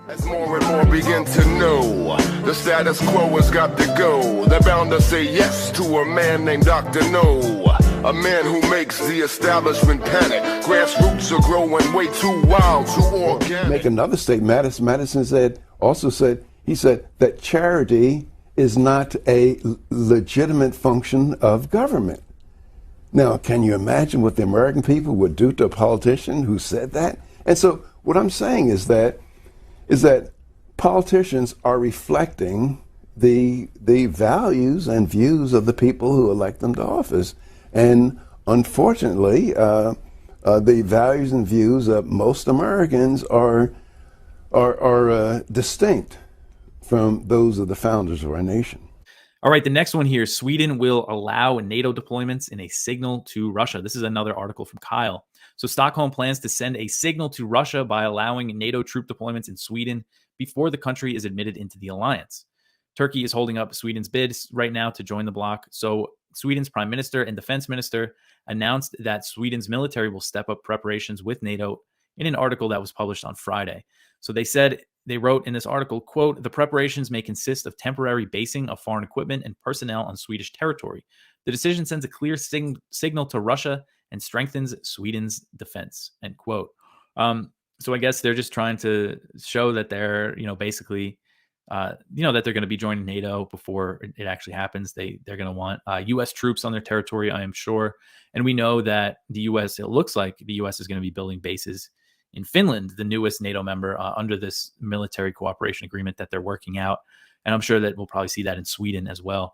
As more and more begin to know, the status quo has got to go. They're bound to say yes to a man named Dr. No, a man who makes the establishment panic. Grassroots are growing way too wild, too organic. Make another statement. Madison said that charity is not a legitimate function of government. Now, can you imagine what the American people would do to a politician who said that? And so what I'm saying is that politicians are reflecting the values and views of the people who elect them to office. And unfortunately, the values and views of most Americans are distinct from those of the founders of our nation. All right, the next one here, Sweden will allow NATO deployments in a signal to Russia. This is another article from Kyle. So Stockholm plans to send a signal to Russia by allowing NATO troop deployments in Sweden before the country is admitted into the alliance. Turkey is holding up Sweden's bid right now to join the bloc. So Sweden's prime minister and defense minister announced that Sweden's military will step up preparations with NATO in an article that was published on Friday. So they wrote in this article, quote, "The preparations may consist of temporary basing of foreign equipment and personnel on Swedish territory. The decision sends a clear signal to Russia and strengthens Sweden's defense," end quote. So I guess they're just trying to show that they're, basically, that they're going to be joining NATO before it actually happens. They're going to want U.S. troops on their territory, I am sure. And we know that it looks like the U.S. is going to be building bases in Finland, the newest NATO member, under this military cooperation agreement that they're working out. And I'm sure that we'll probably see that in Sweden as well.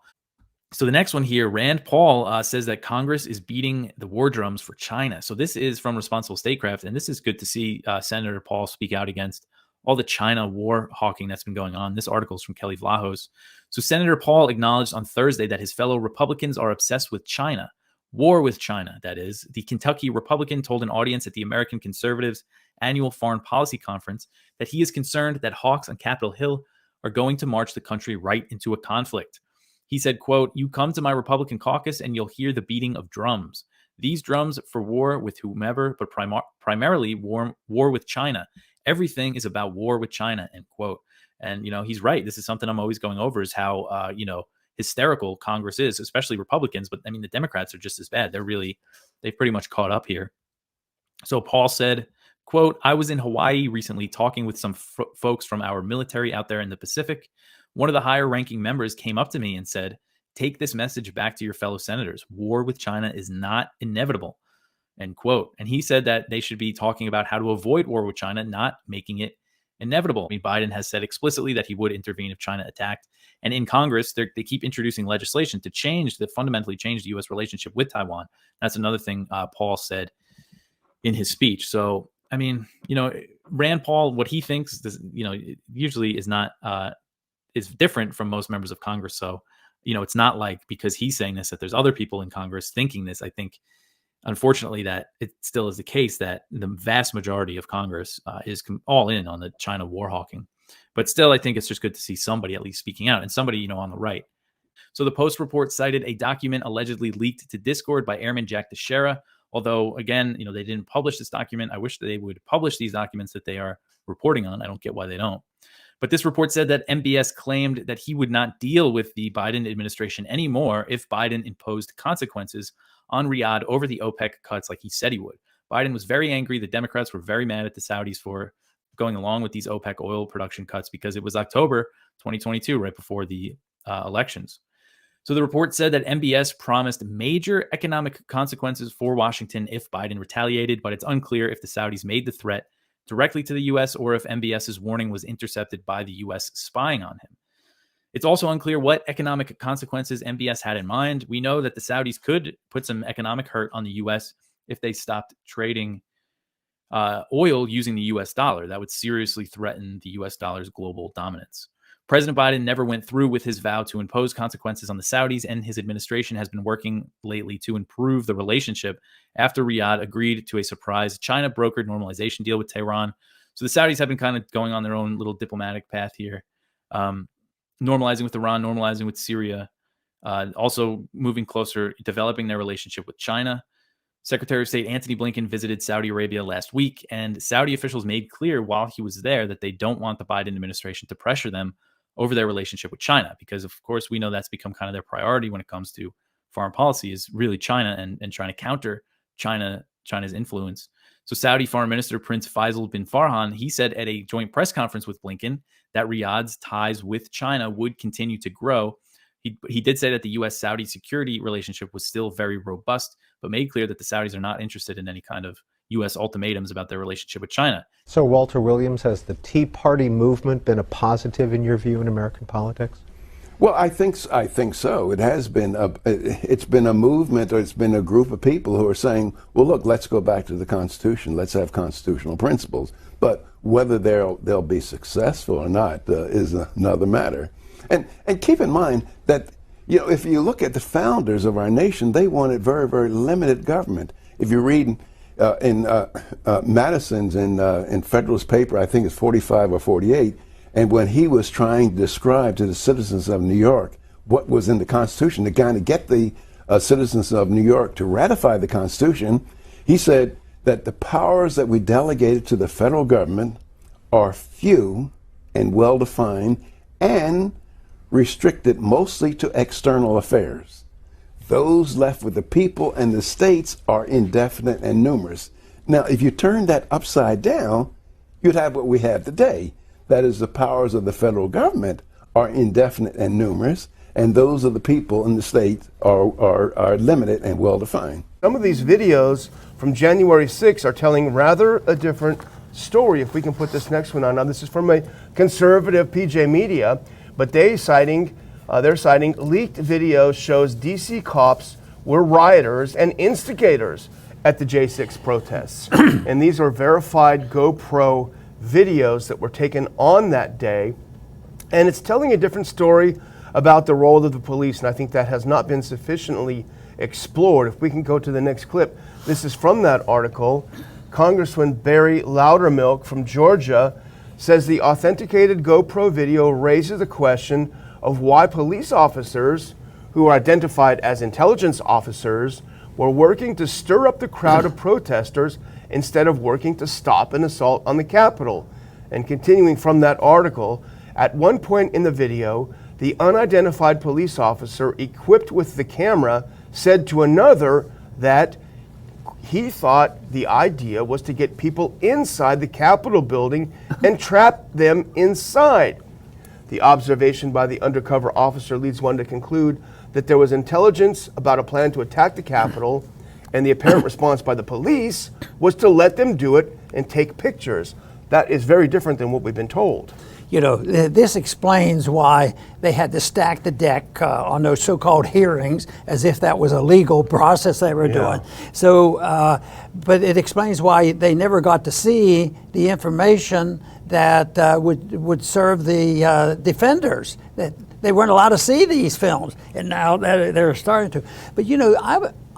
So the next one here, Rand Paul says that Congress is beating the war drums for China. So this is from Responsible Statecraft, and this is good to see Senator Paul speak out against all the China war hawking that's been going on. This article is from Kelly Vlahos. So Senator Paul acknowledged on Thursday that his fellow Republicans are obsessed with China. War with China, that is. The Kentucky Republican told an audience at the American Conservatives annual foreign policy conference that he is concerned that hawks on Capitol Hill are going to march the country right into a conflict. He said, quote, "You come to my Republican caucus and you'll hear the beating of drums. These drums for war with whomever, but primarily war with China. Everything is about war with China," end quote. And, he's right. This is something I'm always going over, is how, hysterical Congress is, especially Republicans. But I mean, the Democrats are just as bad. They've pretty much caught up here. So Paul said, quote, "I was in Hawaii recently talking with some folks from our military out there in the Pacific. One of the higher ranking members came up to me and said, 'Take this message back to your fellow senators. War with China is not inevitable,' end quote." And he said that they should be talking about how to avoid war with China, not making it inevitable. I mean, Biden has said explicitly that he would intervene if China attacked. And in Congress, they keep introducing legislation to fundamentally change the U.S. relationship with Taiwan. That's another thing Paul said in his speech. So, I mean, Rand Paul, what he thinks, usually is not is different from most members of Congress. So, it's not like because he's saying this that there's other people in Congress thinking this. I think, unfortunately, that it still is the case that the vast majority of Congress is all in on the China war hawking. But still, I think it's just good to see somebody at least speaking out, and somebody, on the right. So the Post report cited a document allegedly leaked to Discord by Airman Jack Teixeira. Although, again, they didn't publish this document. I wish that they would publish these documents that they are reporting on. I don't get why they don't. But this report said that MBS claimed that he would not deal with the Biden administration anymore if Biden imposed consequences on Riyadh over the OPEC cuts like he said he would. Biden was very angry. The Democrats were very mad at the Saudis for going along with these OPEC oil production cuts because it was October 2022, right before the elections. So the report said that MBS promised major economic consequences for Washington if Biden retaliated, but it's unclear if the Saudis made the threat directly to the U.S. or if MBS's warning was intercepted by the U.S. spying on him. It's also unclear what economic consequences MBS had in mind. We know that the Saudis could put some economic hurt on the U.S. if they stopped trading oil using the U.S. dollar. That would seriously threaten the U.S. dollar's global dominance. President Biden never went through with his vow to impose consequences on the Saudis, and his administration has been working lately to improve the relationship after Riyadh agreed to a surprise China-brokered normalization deal with Tehran. So the Saudis have been kind of going on their own little diplomatic path here, normalizing with Iran, normalizing with Syria, also moving closer, developing their relationship with China. Secretary of State Antony Blinken visited Saudi Arabia last week, and Saudi officials made clear while he was there that they don't want the Biden administration to pressure them over their relationship with China, because of course we know that's become kind of their priority when it comes to foreign policy, is really China and trying to counter China's influence. So Saudi Foreign Minister Prince Faisal bin Farhan, he said at a joint press conference with Blinken that Riyadh's ties with China would continue to grow. He did say that the U.S.-Saudi security relationship was still very robust, but made clear that the Saudis are not interested in any kind of U.S. ultimatums about their relationship with China. So, Walter Williams, has the Tea Party movement been a positive in your view in American politics? Well, I think so. It has been it's been a movement, or it's been a group of people who are saying, well, look, let's go back to the Constitution. Let's have constitutional principles. But whether they'll be successful or not is another matter. And keep in mind that, if you look at the founders of our nation, they wanted very, very limited government. If you read in Madison's in Federalist paper, I think it's 45 or 48, and when he was trying to describe to the citizens of New York what was in the Constitution to kind of get the citizens of New York to ratify the Constitution, he said that the powers that we delegated to the federal government are few and well-defined and restricted mostly to external affairs. Those left with the people and the states are indefinite and numerous. Now, if you turn that upside down, you'd have what we have today. That is, the powers of the federal government are indefinite and numerous, and those of the people in the states are limited and well-defined. Some of these videos from January 6th are telling rather a different story. If we can put this next one on. Now, this is from a conservative PJ Media, but they're citing leaked videos shows DC cops were rioters and instigators at the J6 protests. And these are verified GoPro videos that were taken on that day. And it's telling a different story about the role of the police, and I think that has not been sufficiently explored. If we can go to the next clip, this is from that article. Congressman Barry Loudermilk from Georgia says the authenticated GoPro video raises the question of why police officers, who are identified as intelligence officers, were working to stir up the crowd of protesters instead of working to stop an assault on the Capitol. And continuing from that article, at one point in the video, the unidentified police officer equipped with the camera said to another that he thought the idea was to get people inside the Capitol building and trap them inside. The observation by the undercover officer leads one to conclude that there was intelligence about a plan to attack the Capitol, and the apparent response by the police was to let them do it and take pictures. That is very different than what we've been told. This explains why they had to stack the deck on those so-called hearings, as if that was a legal process they were doing. So, but it explains why they never got to see the information that would serve the defenders. That they weren't allowed to see these films, and now they're starting to. But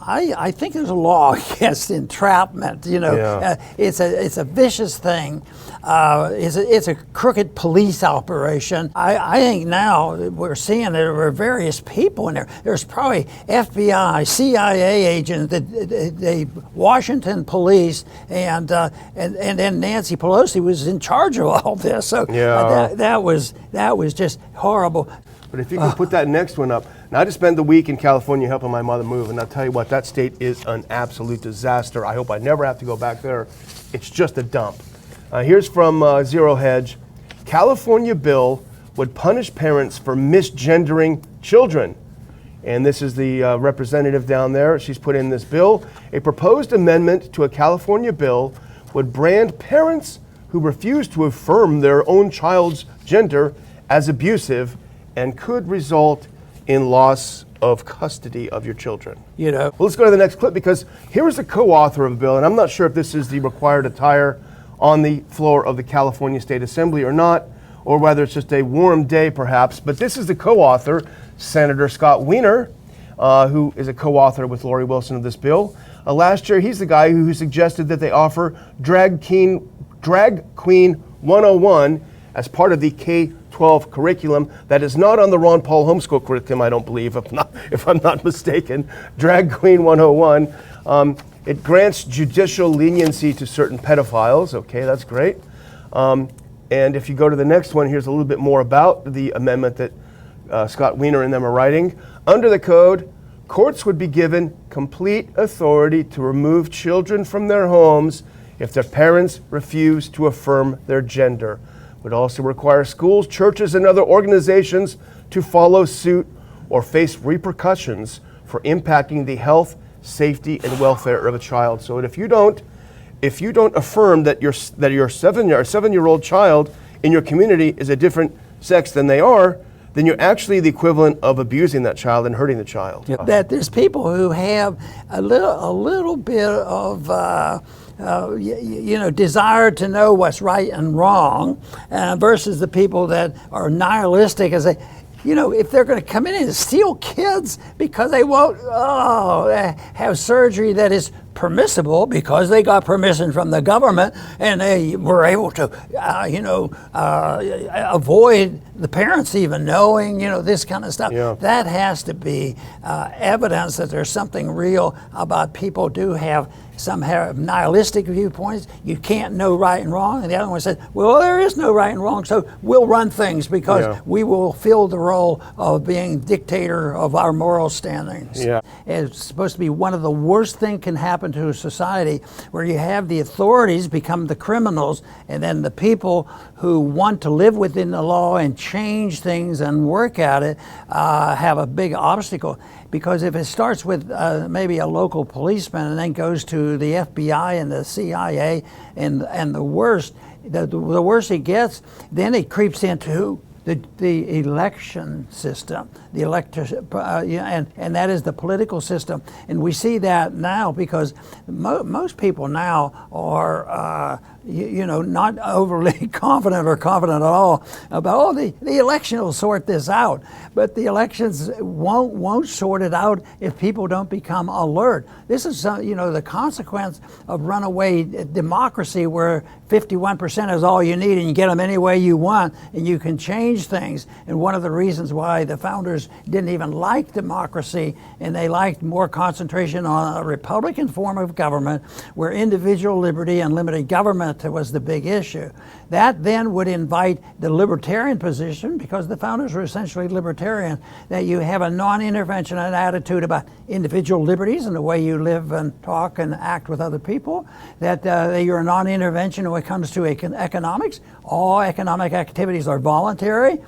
I think there's a law against entrapment. It's a vicious thing. It's a crooked police operation. I think now we're seeing there were various people in there. There's probably FBI, CIA agents, the Washington police, and then Nancy Pelosi was in charge of all this. So that was just horrible. But if you can put that next one up. Now, I just spent the week in California helping my mother move, and I'll tell you what, that state is an absolute disaster. I hope I never have to go back there. It's just a dump. Here's from Zero Hedge. California bill would punish parents for misgendering children. And this is the representative down there. She's put in this bill. A proposed amendment to a California bill would brand parents who refuse to affirm their own child's gender as abusive and could result in loss of custody of your children. Well, let's go to the next clip, because here is the co-author of the bill, and I'm not sure if this is the required attire on the floor of the California State Assembly or not, or whether it's just a warm day perhaps, but this is the co-author, Senator Scott Wiener, who is a co-author with Lori Wilson of this bill. Last year, he's the guy who suggested that they offer Drag Queen 101 as part of the K-12 curriculum. That is not on the Ron Paul homeschool curriculum, I don't believe, if I'm not mistaken. Drag Queen 101. It grants judicial leniency to certain pedophiles. Okay, that's great. And if you go to the next one, here's a little bit more about the amendment that Scott Wiener and them are writing. Under the code, courts would be given complete authority to remove children from their homes if their parents refuse to affirm their gender. Would also require schools, churches, and other organizations to follow suit or face repercussions for impacting the health, safety, and welfare of a child. So if you don't affirm that your 7-year-old child in your community is a different sex than they are, then you're actually the equivalent of abusing that child and hurting the child. That there's people who have a little bit of desire to know what's right and wrong, versus the people that are nihilistic as if they're going to come in and steal kids because they won't have surgery that is permissible because they got permission from the government and they were able to, avoid the parents even knowing, this kind of stuff. Yeah. That has to be evidence that there's something real about people do have some have nihilistic viewpoints. You can't know right and wrong. And the other one said, well, there is no right and wrong, so we'll run things because we will fill the role of being dictator of our moral standings. Yeah. It's supposed to be one of the worst things can happen to a society where you have the authorities become the criminals and then the people who want to live within the law and change things and work at it have a big obstacle. Because if it starts with maybe a local policeman and then goes to the FBI and the CIA and the worst it gets, then it creeps into the election system, and that is the political system. And we see that now because most people now are not overly confident or confident at all about, the election will sort this out. But the elections won't sort it out if people don't become alert. This is the consequence of runaway democracy where 51% is all you need and you get them any way you want and you can change things. And one of the reasons why the founders didn't even like democracy and they liked more concentration on a Republican form of government where individual liberty and limited government was the big issue. That then would invite the libertarian position, because the founders were essentially libertarian, that you have a non-intervention attitude about individual liberties and the way you live and talk and act with other people, that you're a non-intervention when it comes to economics. All economic activities are voluntary.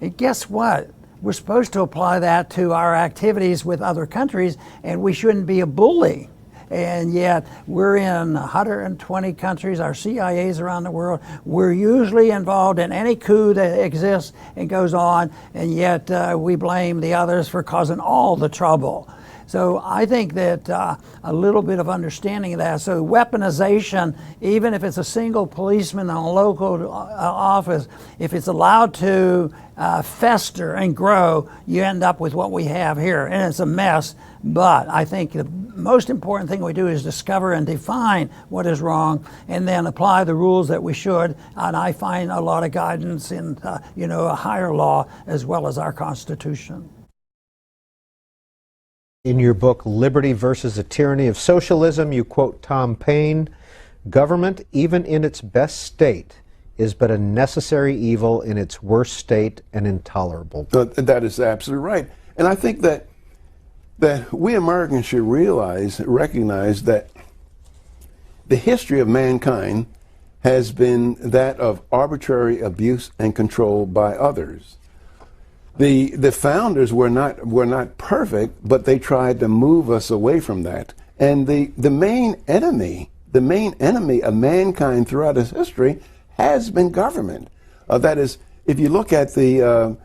And guess what? We're supposed to apply that to our activities with other countries, and we shouldn't be a bully. And yet we're in 120 countries, our CIAs around the world. We're usually involved in any coup that exists and goes on, and yet we blame the others for causing all the trouble. So I think that a little bit of understanding of that. So weaponization, even if it's a single policeman in a local office, if it's allowed to fester and grow, you end up with what we have here. And it's a mess. But I think the most important thing we do is discover and define what is wrong and then apply the rules that we should. And I find a lot of guidance in a higher law as well as our Constitution. In your book, Liberty versus the Tyranny of Socialism, you quote Tom Paine, "Government, even in its best state, is but a necessary evil in its worst state and intolerable." That is absolutely right. And I think that we Americans should recognize that the history of mankind has been that of arbitrary abuse and control by others. The founders were not perfect, but they tried to move us away from that. And the main enemy of mankind throughout its history has been government. That is, if you look at the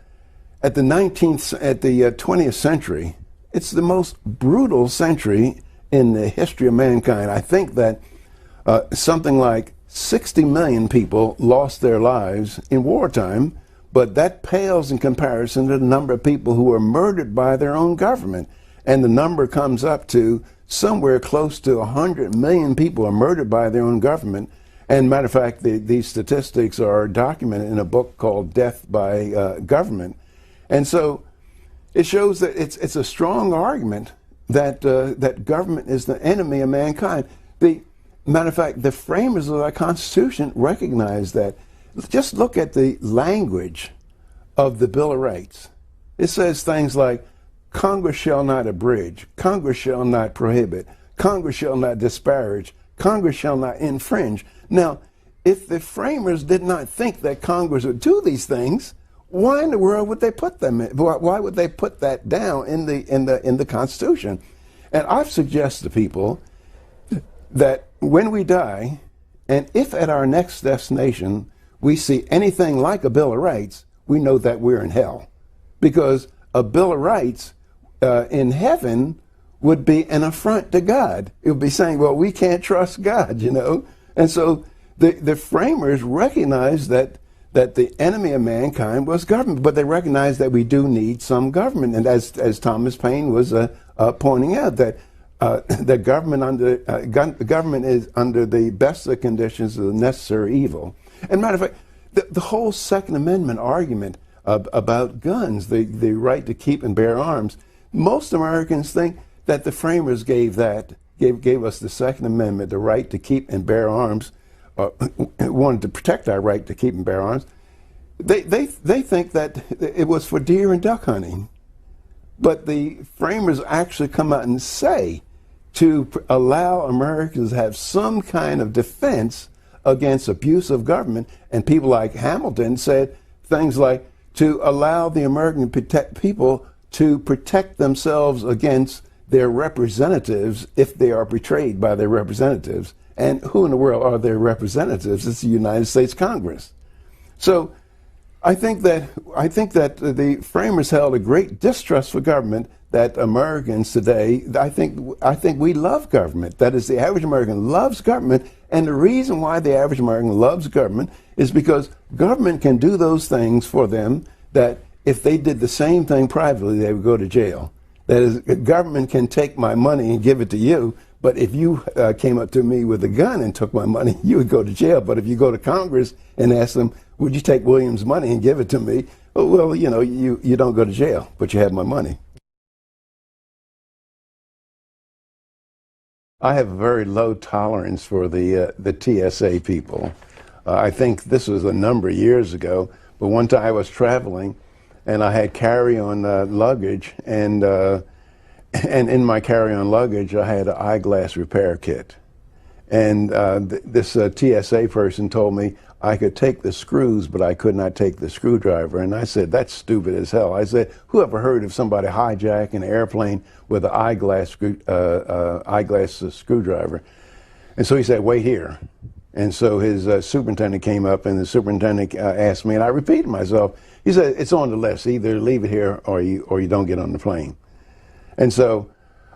20th century, it's the most brutal century in the history of mankind. I think that something like 60 million people lost their lives in wartime, but that pales in comparison to the number of people who were murdered by their own government. And the number comes up to somewhere close to 100 million people are murdered by their own government. And matter of fact, these statistics are documented in a book called Death by Government. And so it shows that it's a strong argument that government is the enemy of mankind. The matter of fact, the framers of our Constitution recognized that. Just look at the language of the Bill of Rights. It says things like, Congress shall not abridge, Congress shall not prohibit, Congress shall not disparage, Congress shall not infringe. Now, if the framers did not think that Congress would do these things, why in the world would they put them in? Why would they put that down in the Constitution? And I've suggested to people that when we die, and if at our next destination we see anything like a Bill of Rights, we know that we're in hell. Because a Bill of Rights in heaven would be an affront to God. It would be saying, well, we can't trust God, you know? And so the framers recognized that the enemy of mankind was government, but they recognized that we do need some government. And as Thomas Paine was pointing out, that the government is under the best of conditions of the necessary evil. And matter of fact, the whole Second Amendment argument about guns, the right to keep and bear arms, most Americans think that the framers gave us the Second Amendment, the right to keep and bear arms, wanted to protect our right to keep and bear arms. They think that it was for deer and duck hunting. But the framers actually come out and say to allow Americans to have some kind of defense against abuse of government. And people like Hamilton said things like to allow the American people to protect themselves against their representatives if they are betrayed by their representatives. And who in the world are their representatives? It's the United States Congress. So I think that the framers held a great distrust for government, that Americans today, I think we love government. That is, the average American loves government, and the reason why the average American loves government is because government can do those things for them that if they did the same thing privately, they would go to jail. That is, government can take my money and give it to you, but if you came up to me with a gun and took my money, you would go to jail. But if you go to Congress and ask them, would you take William's money and give it to me? Well, you know, you don't go to jail, but you have my money. I have a very low tolerance for the TSA people. I think this was a number of years ago, but one time I was traveling and I had carry-on luggage, and in my carry-on luggage I had an eyeglass repair kit. And this TSA person told me I could take the screws, but I could not take the screwdriver. And I said, that's stupid as hell. I said, who ever heard of somebody hijacking an airplane with an eyeglass screwdriver? And so he said, wait here. And so his superintendent came up, and the superintendent asked me, and I repeated myself. He said, it's on the list. Either leave it here or you don't get on the plane. And so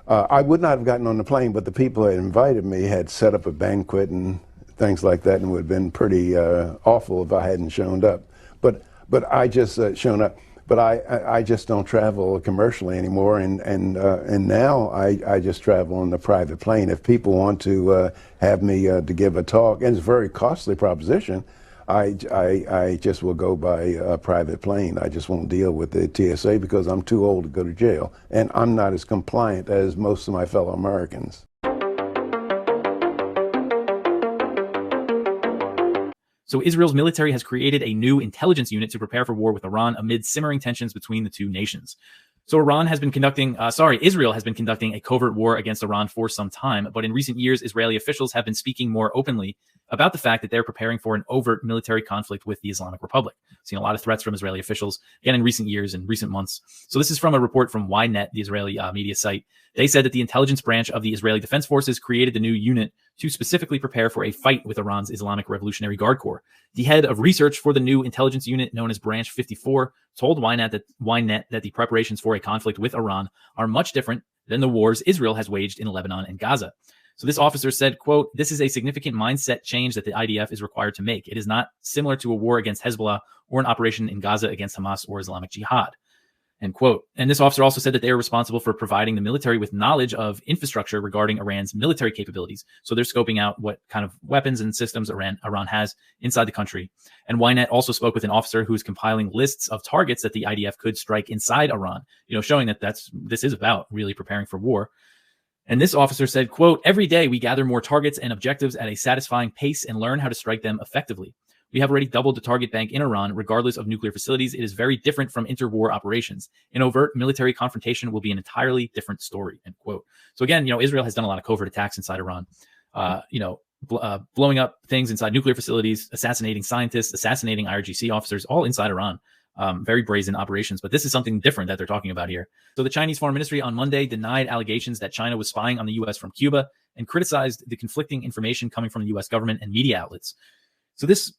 I would not have gotten on the plane, but the people that invited me had set up a banquet and things like that, and it would have been pretty awful if I hadn't shown up. But I just shown up. But I just don't travel commercially anymore, and now I just travel on the private plane. If people want to have me to give a talk, and it's a very costly proposition, I just will go by a private plane. I just won't deal with the TSA because I'm too old to go to jail, and I'm not as compliant as most of my fellow Americans. So Israel's military has created a new intelligence unit to prepare for war with Iran amid simmering tensions between the two nations. So Israel has been conducting a covert war against Iran for some time, but in recent years, Israeli officials have been speaking more openly about the fact that they're preparing for an overt military conflict with the Islamic Republic. Seen a lot of threats from Israeli officials, again, in recent years and recent months. So this is from a report from YNET, the Israeli media site. They said that the intelligence branch of the Israeli Defense Forces created the new unit to specifically prepare for a fight with Iran's Islamic Revolutionary Guard Corps. The head of research for the new intelligence unit, known as Branch 54, told YNET that the preparations for a conflict with Iran are much different than the wars Israel has waged in Lebanon and Gaza. So this officer said, quote, "This is a significant mindset change that the IDF is required to make. It is not similar to a war against Hezbollah or an operation in Gaza against Hamas or Islamic Jihad." end quote. And this officer also said that they are responsible for providing the military with knowledge of infrastructure regarding Iran's military capabilities. So they're scoping out what kind of weapons and systems Iran has inside the country. And Ynet also spoke with an officer who is compiling lists of targets that the IDF could strike inside Iran, showing that this is about really preparing for war. And this officer said, quote, "Every day we gather more targets and objectives at a satisfying pace and learn how to strike them effectively. We have already doubled the target bank in Iran, regardless of nuclear facilities. It is very different from interwar operations. An overt military confrontation will be an entirely different story," end quote. So again, Israel has done a lot of covert attacks inside Iran, blowing up things inside nuclear facilities, assassinating scientists, assassinating IRGC officers, all inside Iran. Very brazen operations, but this is something different that they're talking about here. So the Chinese Foreign Ministry on Monday denied allegations that China was spying on the U.S. from Cuba and criticized the conflicting information coming from the U.S. government and media outlets. So this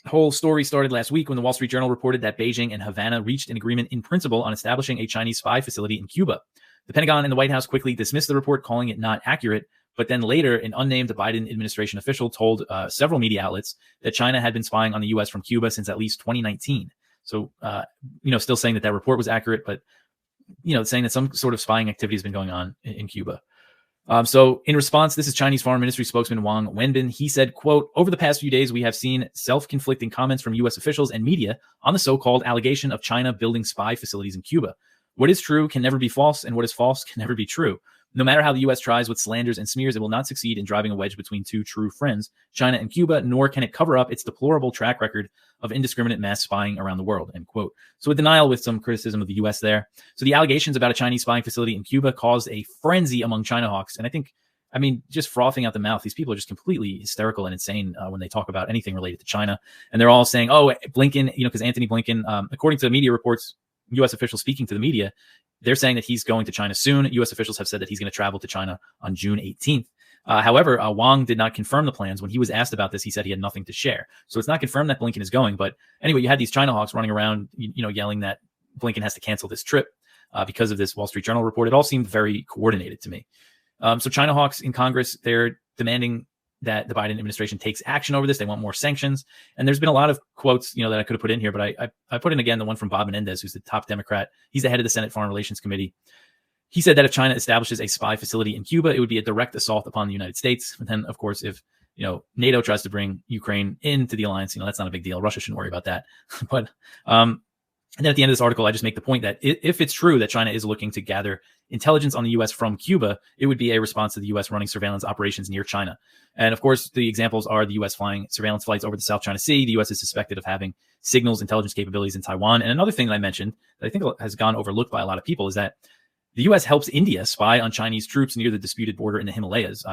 whole story started last week when the Wall Street Journal reported that Beijing and Havana reached an agreement in principle on establishing a Chinese spy facility in Cuba. The Pentagon and the White House quickly dismissed the report, calling it not accurate. But then later, an unnamed Biden administration official told several media outlets that China had been spying on the U.S. from Cuba since at least 2019. So, still saying that report was accurate, but, saying that some sort of spying activity has been going on in Cuba. So in response, this is Chinese Foreign Ministry spokesman Wang Wenbin. He said, quote, "Over the past few days, we have seen self-conflicting comments from U.S. officials and media on the so-called allegation of China building spy facilities in Cuba. What is true can never be false, and what is false can never be true. No matter how the U.S. tries with slanders and smears, it will not succeed in driving a wedge between two true friends, China and Cuba, nor can it cover up its deplorable track record of indiscriminate mass spying around the world," end quote. So a denial with some criticism of the U.S. there. So the allegations about a Chinese spying facility in Cuba caused a frenzy among China hawks. And I mean, just frothing out the mouth, these people are just completely hysterical and insane when they talk about anything related to China. And they're all saying, oh, Blinken, because Antony Blinken, according to media reports, U.S. officials speaking to the media, they're saying that he's going to China soon. U.S. officials have said that he's going to travel to China on June 18th. However, Wang did not confirm the plans. When he was asked about this, he said he had nothing to share. So it's not confirmed that Blinken is going. But anyway, you had these China hawks running around, yelling that Blinken has to cancel this trip because of this Wall Street Journal report. It all seemed very coordinated to me. So China hawks in Congress, they're demanding that the Biden administration takes action over this. They want more sanctions. And there's been a lot of quotes, that I could have put in here, but I put in again the one from Bob Menendez, who's the top Democrat. He's the head of the Senate Foreign Relations Committee. He said that if China establishes a spy facility in Cuba, it would be a direct assault upon the United States. And then, of course, if NATO tries to bring Ukraine into the alliance, that's not a big deal. Russia shouldn't worry about that. But and then at the end of this article, I just make the point that if it's true that China is looking to gather intelligence on the U.S. from Cuba, it would be a response to the U.S. running surveillance operations near China. And of course, the examples are the U.S. flying surveillance flights over the South China Sea. The U.S. is suspected of having signals intelligence capabilities in Taiwan. And another thing that I mentioned that I think has gone overlooked by a lot of people is that the U.S. helps India spy on Chinese troops near the disputed border in the Himalayas.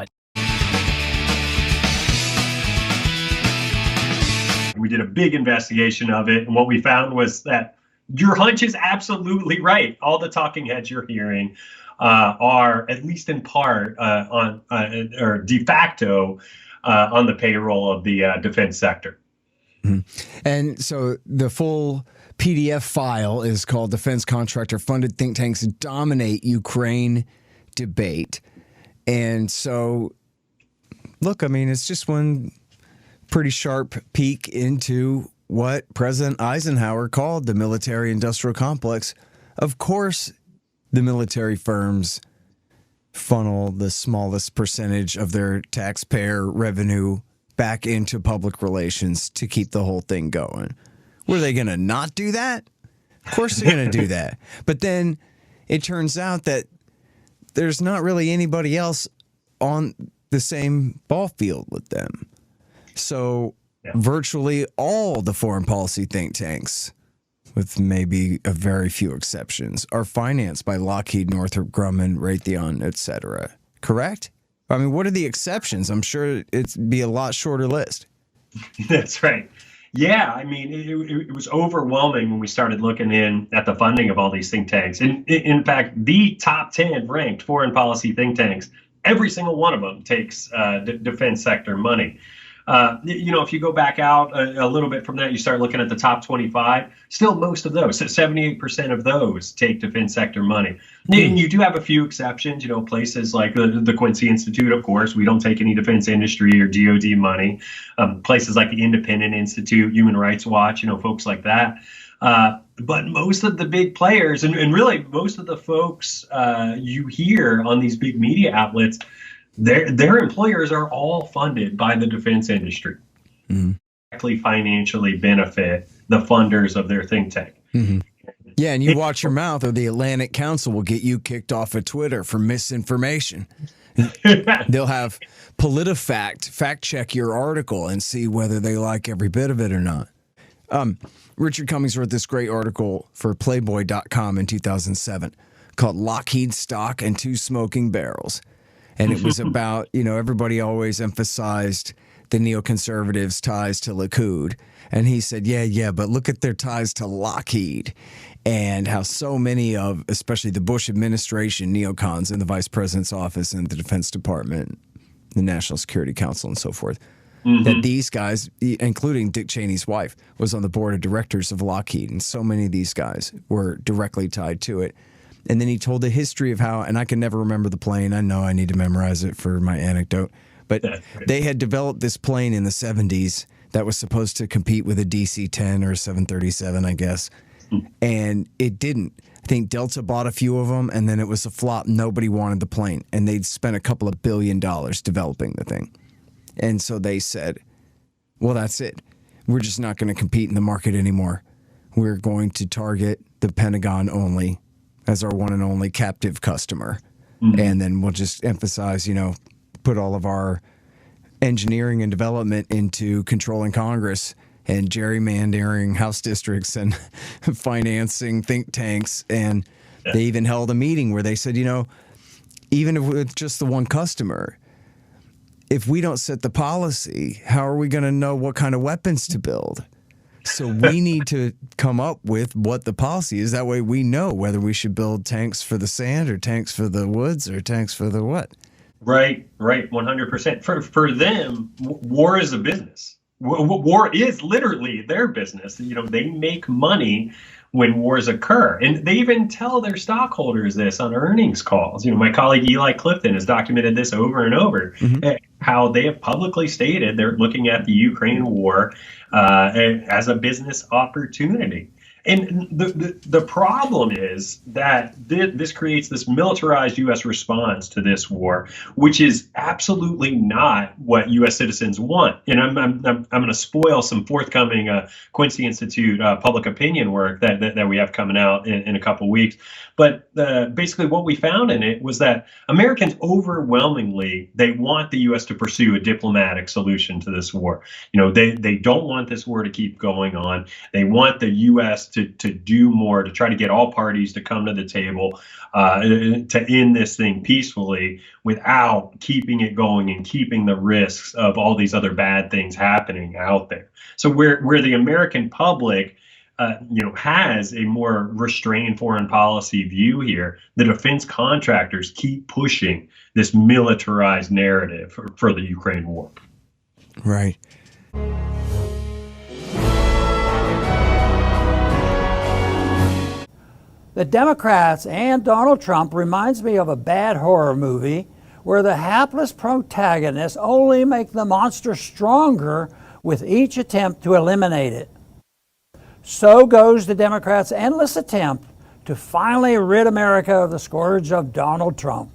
We did a big investigation of it. And what we found was that your hunch is absolutely right. All the talking heads you're hearing are, at least in part, or de facto, on the payroll of the defense sector. Mm-hmm. And so the full PDF file is called Defense Contractor Funded Think Tanks Dominate Ukraine Debate. And so, look, I mean, it's just one pretty sharp peek into what President Eisenhower called the military-industrial complex. Of course, the military firms funnel the smallest percentage of their taxpayer revenue back into public relations to keep the whole thing going. Were they going to not do that? Of course they're going to do that. But then it turns out that there's not really anybody else on the same ball field with them. So virtually all the foreign policy think tanks, with maybe a very few exceptions, are financed by Lockheed, Northrop Grumman, Raytheon, etc. Correct? I mean, what are the exceptions? I'm sure it'd be a lot shorter list. That's right. Yeah, I mean, it was overwhelming when we started looking at the funding of all these think tanks. In fact, the top 10 ranked foreign policy think tanks, every single one of them takes defense sector money. If you go back out a little bit from that, you start looking at the top 25, still most of those, so 78% of those take defense sector money. And you do have a few exceptions, places like the Quincy Institute, of course, we don't take any defense industry or DOD money. Places like the Independent Institute, Human Rights Watch, folks like that. But most of the big players, and really most of the folks you hear on these big media outlets, their employers are all funded by the defense industry. Mm-hmm. Directly financially benefit the funders of their think tank. Mm-hmm. Yeah, and you watch your mouth, or the Atlantic Council will get you kicked off of Twitter for misinformation. They'll have PolitiFact fact check your article and see whether they like every bit of it or not. Richard Cummings wrote this great article for Playboy.com in 2007 called Lockheed Stock and Two Smoking Barrels. And it was about, everybody always emphasized the neoconservatives' ties to Likud. And he said, yeah, but look at their ties to Lockheed, and how so many of, especially the Bush administration, neocons in the vice president's office and the Defense Department, the National Security Council and so forth, that these guys, including Dick Cheney's wife, was on the board of directors of Lockheed. And so many of these guys were directly tied to it. And then he told the history of how, and I can never remember the plane. I know I need to memorize it for my anecdote. But they had developed this plane in the 70s that was supposed to compete with a DC-10 or a 737, I guess. And it didn't. I think Delta bought a few of them, and then it was a flop. Nobody wanted the plane. And they'd spent a couple of $1 billion developing the thing. And so they said, well, that's it. We're just not going to compete in the market anymore. We're going to target the Pentagon only as our one and only captive customer. And then we'll just emphasize, put all of our engineering and development into controlling Congress and gerrymandering House districts and financing think tanks. And they even held a meeting where they said, even if with just the one customer, if we don't set the policy, how are we going to know what kind of weapons to build? So we need to come up with what the policy is. That way we know whether we should build tanks for the sand or tanks for the woods or tanks for the what. Right, 100%. For them, war is a business. War is literally their business. They make money when wars occur. And they even tell their stockholders this on earnings calls. My colleague Eli Clifton has documented this over and over, how they have publicly stated they're looking at the Ukraine war as a business opportunity. And the problem is that this creates this militarized U.S. response to this war, which is absolutely not what U.S. citizens want. And I'm going to spoil some forthcoming Quincy Institute public opinion work that we have coming out in a couple of weeks. But basically what we found in it was that Americans overwhelmingly, they want the U.S. to pursue a diplomatic solution to this war. They don't want this war to keep going on. They want the U.S. to do more, to try to get all parties to come to the table to end this thing peacefully without keeping it going and keeping the risks of all these other bad things happening out there. So where the American public has a more restrained foreign policy view here, the defense contractors keep pushing this militarized narrative for the Ukraine war. Right. The Democrats and Donald Trump reminds me of a bad horror movie where the hapless protagonists only make the monster stronger with each attempt to eliminate it. So goes the Democrats' endless attempt to finally rid America of the scourge of Donald Trump.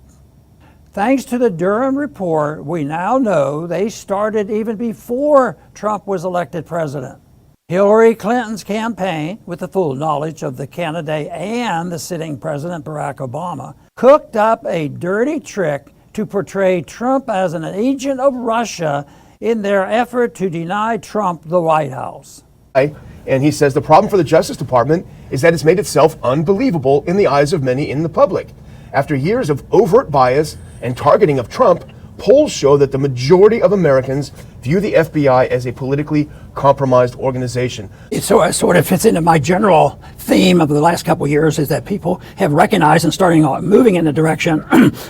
Thanks to the Durham report, we now know they started even before Trump was elected president. Hillary Clinton's campaign, with the full knowledge of the candidate and the sitting President Barack Obama, cooked up a dirty trick to portray Trump as an agent of Russia in their effort to deny Trump the White House. And he says the problem for the Justice Department is that it's made itself unbelievable in the eyes of many in the public. After years of overt bias and targeting of Trump, polls show that the majority of Americans view the FBI as a politically compromised organization. It sort of fits into my general theme of the last couple of years, is that people have recognized and starting moving in the direction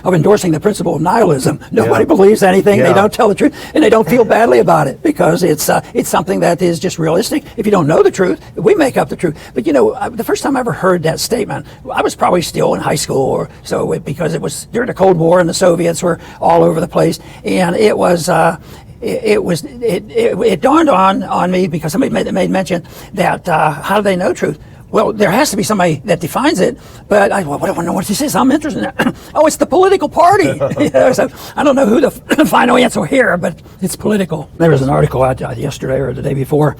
of endorsing the principle of nihilism. Nobody believes anything. They don't tell the truth, and they don't feel badly about it because it's something that is just realistic. If you don't know the truth, we make up the truth. But the first time I ever heard that statement, I was probably still in high school or so, because it was during the Cold War and the Soviets were all over the place, and it was. It dawned on me because somebody made mention that how do they know truth? Well, there has to be somebody that defines it, but I don't know what this is. I'm interested in it. Oh, it's the political party. So I don't know who the final answer here, but it's political. There was an article out yesterday or the day before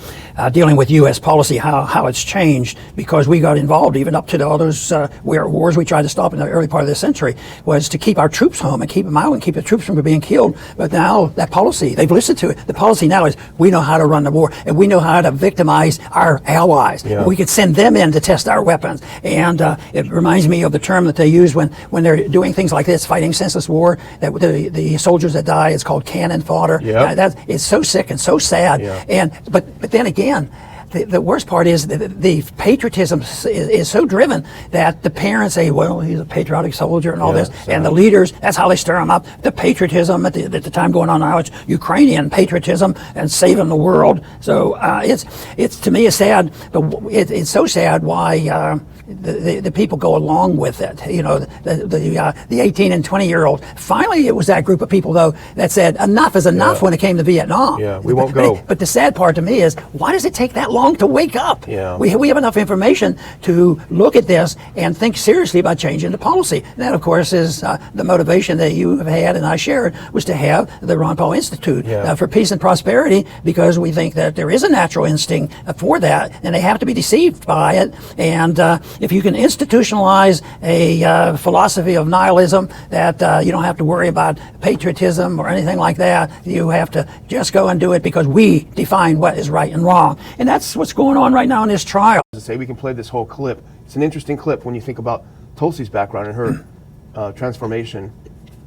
dealing with U.S. policy, how it's changed because we got involved even up to all those wars we tried to stop in the early part of this century was to keep our troops home and keep them out and keep the troops from being killed. But now that policy, they've listened to it. The policy now is we know how to run the war and we know how to victimize our allies. Yeah. We could send them in to test our weapons. And it reminds me of the term that they use when they're doing things like this, fighting senseless war, that the soldiers that die, it's called cannon fodder. Yep. It's so sick and so sad. Yeah. But then again, the worst part is the patriotism is so driven that the parents say, well, he's a patriotic soldier and all this. And the leaders, that's how they stir them up. The patriotism at the time going on now, it's Ukrainian patriotism and saving the world. So it's to me, it's sad, but it's so sad why the people go along with it. You know, the 18 and 20-year-old. Finally, it was that group of people, though, that said enough is enough when it came to Vietnam. Yeah, we won't go. But the sad part to me is, why does it take that long to wake up? Yeah. We have enough information to look at this and think seriously about changing the policy. And that, of course, is the motivation that you have had and I shared, was to have the Ron Paul Institute for Peace and Prosperity, because we think that there is a natural instinct for that, and they have to be deceived by it. And if you can institutionalize a philosophy of nihilism that you don't have to worry about patriotism or anything like that, you have to just go and do it because we define what is right and wrong. And that's what's going on right now in this trial. Say we can play this whole clip. It's an interesting clip when you think about Tulsi's background and her transformation.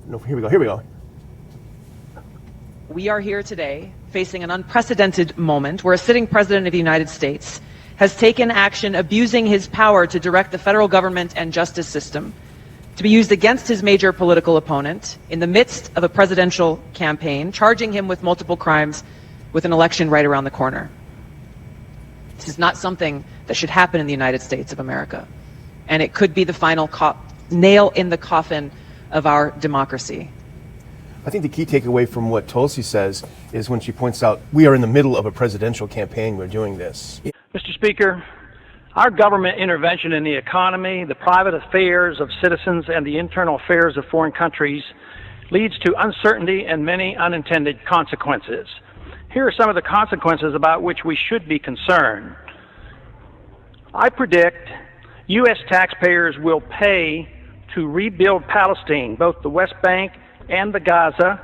No, here we go. We are here today facing an unprecedented moment where a sitting president of the United States has taken action abusing his power to direct the federal government and justice system to be used against his major political opponent in the midst of a presidential campaign, charging him with multiple crimes with an election right around the corner. This is not something that should happen in the United States of America, and it could be the final nail in the coffin of our democracy. I think the key takeaway from what Tulsi says is when she points out we are in the middle of a presidential campaign, we're doing this. Mr. Speaker, our government intervention in the economy, the private affairs of citizens, and the internal affairs of foreign countries leads to uncertainty and many unintended consequences. Here are some of the consequences about which we should be concerned. I predict U.S. taxpayers will pay to rebuild Palestine, both the West Bank and the Gaza,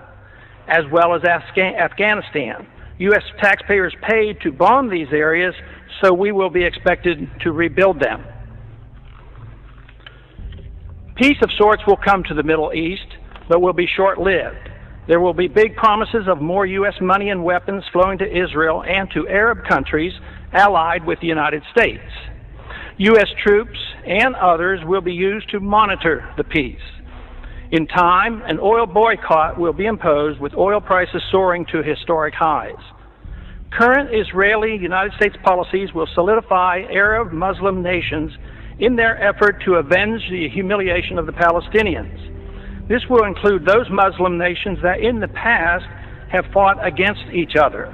as well as Afghanistan. U.S. taxpayers paid to bomb these areas, so we will be expected to rebuild them. Peace of sorts will come to the Middle East, but will be short-lived. There will be big promises of more U.S. money and weapons flowing to Israel and to Arab countries allied with the United States. U.S. troops and others will be used to monitor the peace. In time, an oil boycott will be imposed, with oil prices soaring to historic highs. Current Israeli-United States policies will solidify Arab Muslim nations in their effort to avenge the humiliation of the Palestinians. This will include those Muslim nations that in the past have fought against each other.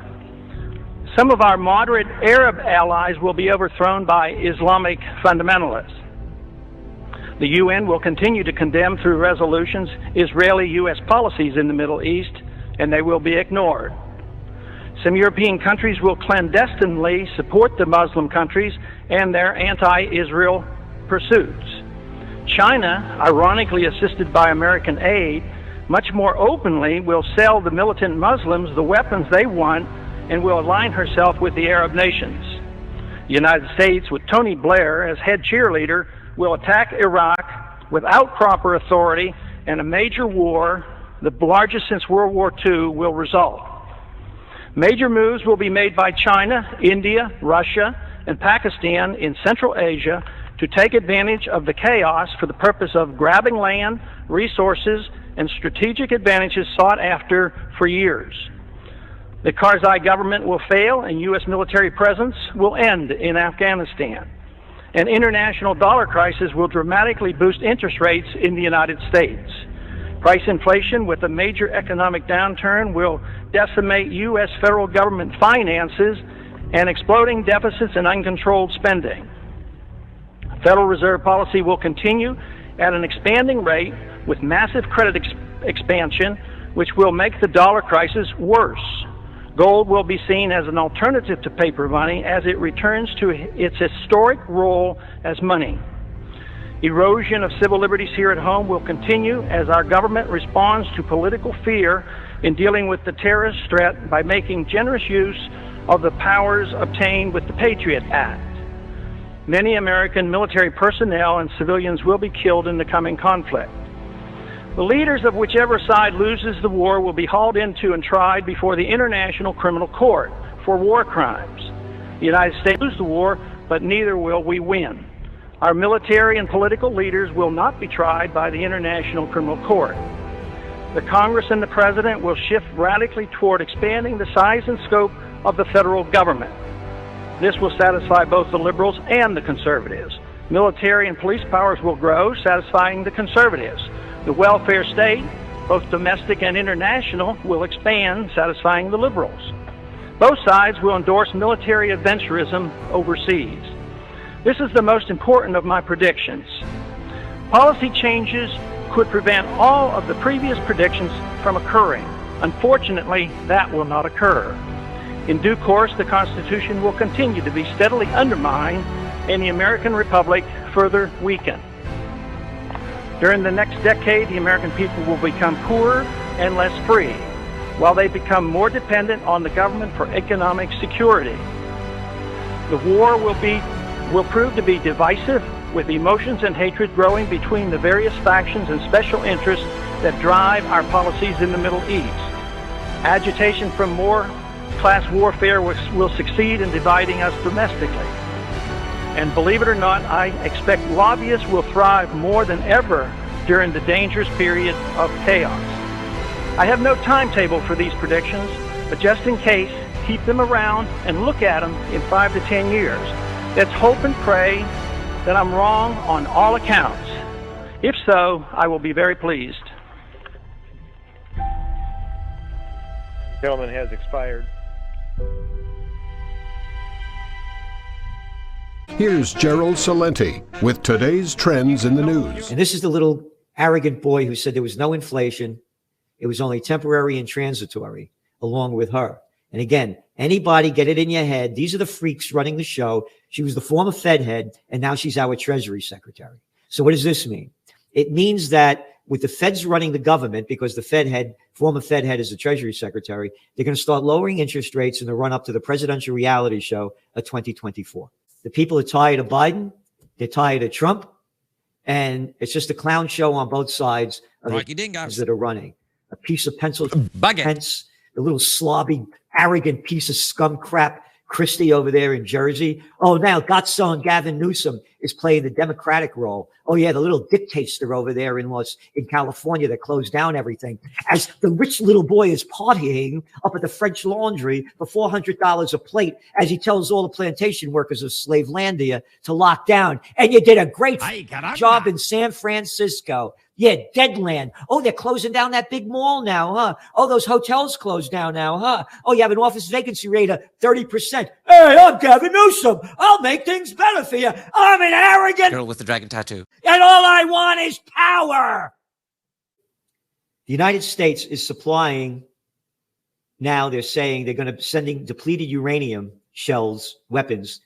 Some of our moderate Arab allies will be overthrown by Islamic fundamentalists. The UN will continue to condemn through resolutions Israeli-U.S. policies in the Middle East, and they will be ignored. Some European countries will clandestinely support the Muslim countries and their anti-Israel pursuits. China, ironically assisted by American aid, much more openly will sell the militant Muslims the weapons they want and will align herself with the Arab nations. The United States, with Tony Blair as head cheerleader, will attack Iraq without proper authority, and a major war, the largest since World War II, will result. Major moves will be made by China, India, Russia, and Pakistan in Central Asia to take advantage of the chaos for the purpose of grabbing land, resources, and strategic advantages sought after for years. The Karzai government will fail, and U.S. military presence will end in Afghanistan. An international dollar crisis will dramatically boost interest rates in the United States. Price inflation with a major economic downturn will decimate U.S. federal government finances and exploding deficits and uncontrolled spending. Federal Reserve policy will continue at an expanding rate with massive credit expansion, which will make the dollar crisis worse. Gold will be seen as an alternative to paper money as it returns to its historic role as money. Erosion of civil liberties here at home will continue as our government responds to political fear in dealing with the terrorist threat by making generous use of the powers obtained with the Patriot Act. Many American military personnel and civilians will be killed in the coming conflict. The leaders of whichever side loses the war will be hauled into and tried before the International Criminal Court for war crimes. The United States will lose the war, but neither will we win. Our military and political leaders will not be tried by the International Criminal Court. The Congress and the President will shift radically toward expanding the size and scope of the federal government. This will satisfy both the liberals and the conservatives. Military and police powers will grow, satisfying the conservatives. The welfare state, both domestic and international, will expand, satisfying the liberals. Both sides will endorse military adventurism overseas. This is the most important of my predictions. Policy changes could prevent all of the previous predictions from occurring. Unfortunately, that will not occur. In due course, the Constitution will continue to be steadily undermined and the American Republic further weakened. During the next decade, the American people will become poorer and less free, while they become more dependent on the government for economic security. The war will prove to be divisive, with emotions and hatred growing between the various factions and special interests that drive our policies in the Middle East. Agitation from more class warfare will succeed in dividing us domestically. And believe it or not, I expect lobbyists will thrive more than ever during the dangerous period of chaos. I have no timetable for these predictions, but just in case, keep them around and look at them in 5 to 10 years. Let's hope and pray that I'm wrong on all accounts. If so, I will be very pleased. Gentleman has expired. Here's Gerald Salenti with today's trends in the news. And this is the little arrogant boy who said there was no inflation. It was only temporary and transitory, along with her. And again, anybody get it in your head. These are the freaks running the show. She was the former Fed head, and now she's our Treasury Secretary. So what does this mean? It means that with the Feds running the government, because the former Fed head is the Treasury Secretary, they're going to start lowering interest rates in the run-up to the presidential reality show of 2024. The people are tired of Biden. They're tired of Trump. And it's just a clown show on both sides of that are running. A piece of pencil, Pence, the little slobby, arrogant piece of scum crap, Christie over there in Jersey. Oh, now Godson Gavin Newsom is playing the Democratic role. Oh, yeah, the little dictator over there in California that closed down everything. As the rich little boy is partying up at the French Laundry for $400 a plate as he tells all the plantation workers of Slavelandia to lock down. And you did a great job in San Francisco. Yeah, Deadland. Oh, they're closing down that big mall now, huh? Oh, those hotels closed down now, huh? Oh, you have an office vacancy rate of 30%. Hey, I'm Gavin Newsom. I'll make things better for you. I'm an arrogant girl with the dragon tattoo. And all I want is power. The United States is supplying, now they're saying they're going to be sending depleted uranium shells, weapons,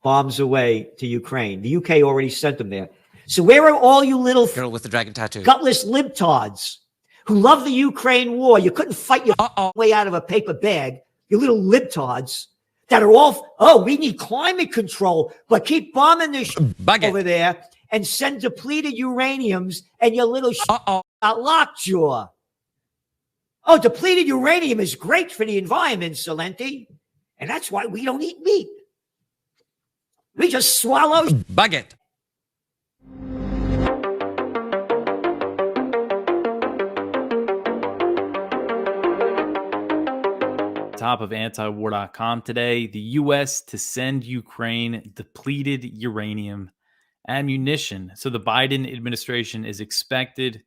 bombs away to Ukraine. The UK already sent them there. So where are all you little girl with the dragon tattoo, gutless libtards who love the Ukraine war? You couldn't fight your way out of a paper bag. You little libtards that are all, oh, we need climate control, but keep bombing this over there and send depleted uraniums and your little lockjaw. Oh, depleted uranium is great for the environment, Salenti. And that's why we don't eat meat. We just swallow bucket. Top of antiwar.com today, the U.S. to send Ukraine depleted uranium ammunition. So the Biden administration is expected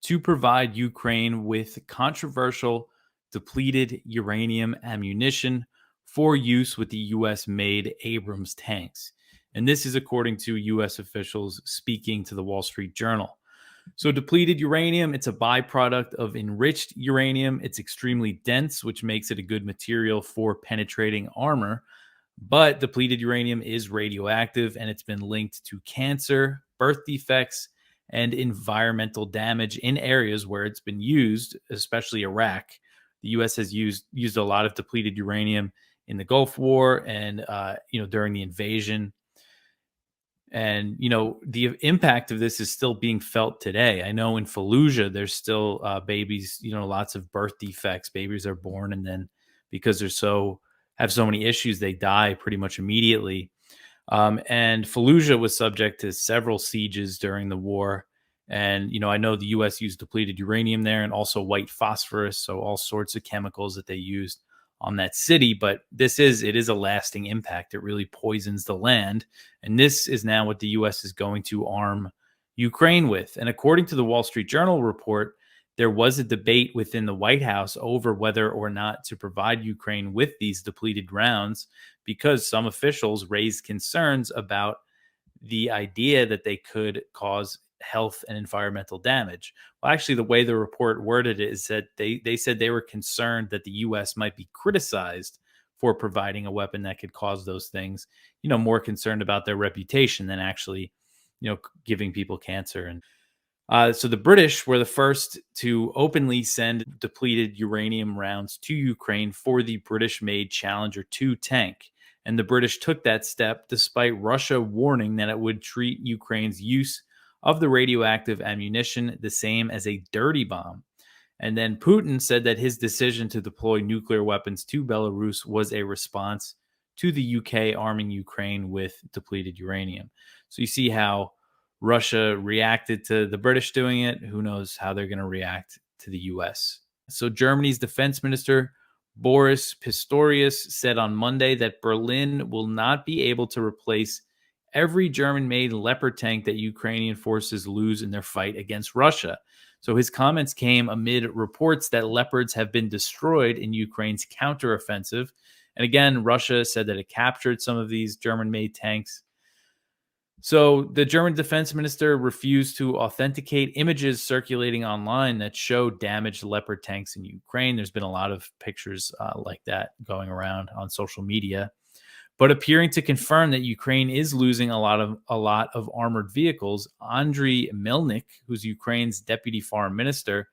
to provide Ukraine with controversial depleted uranium ammunition for use with the U.S.-made Abrams tanks. And this is according to U.S. officials speaking to the Wall Street Journal. So depleted uranium, it's a byproduct of enriched uranium. It's extremely dense, which makes it a good material for penetrating armor. But depleted uranium is radioactive, and it's been linked to cancer, birth defects, and environmental damage in areas where it's been used, especially Iraq. The U.S. has used a lot of depleted uranium in the Gulf War and during the invasion. And, the impact of this is still being felt today. I know in Fallujah, there's still babies, lots of birth defects. Babies are born, and then because have so many issues, they die pretty much immediately. And Fallujah was subject to several sieges during the war. And, I know the U.S. used depleted uranium there and also white phosphorus. So all sorts of chemicals that they used on that city. But it is a lasting impact. It really poisons the land. And this is now what the U.S. is going to arm Ukraine with. And according to the Wall Street Journal report, there was a debate within the White House over whether or not to provide Ukraine with these depleted rounds, because some officials raised concerns about the idea that they could cause health and environmental damage. Well, actually, the way the report worded it is that they said they were concerned that the U.S. might be criticized for providing a weapon that could cause those things, more concerned about their reputation than actually, giving people cancer. And so the British were the first to openly send depleted uranium rounds to Ukraine for the British-made Challenger 2 tank. And the British took that step despite Russia warning that it would treat Ukraine's use of the radioactive ammunition the same as a dirty bomb. And then Putin said that his decision to deploy nuclear weapons to Belarus was a response to the UK arming Ukraine with depleted uranium. So you see how Russia reacted to the British doing it. Who knows how they're going to react to the US. So Germany's defense minister, Boris Pistorius, said on Monday that Berlin will not be able to replace every German-made Leopard tank that Ukrainian forces lose in their fight against Russia. So his comments came amid reports that Leopards have been destroyed in Ukraine's counteroffensive. And again, Russia said that it captured some of these German-made tanks. So the German defense minister refused to authenticate images circulating online that show damaged Leopard tanks in Ukraine. There's been a lot of pictures like that going around on social media, but appearing to confirm that Ukraine is losing a lot of armored vehicles. Andriy Melnik, who's Ukraine's deputy foreign minister,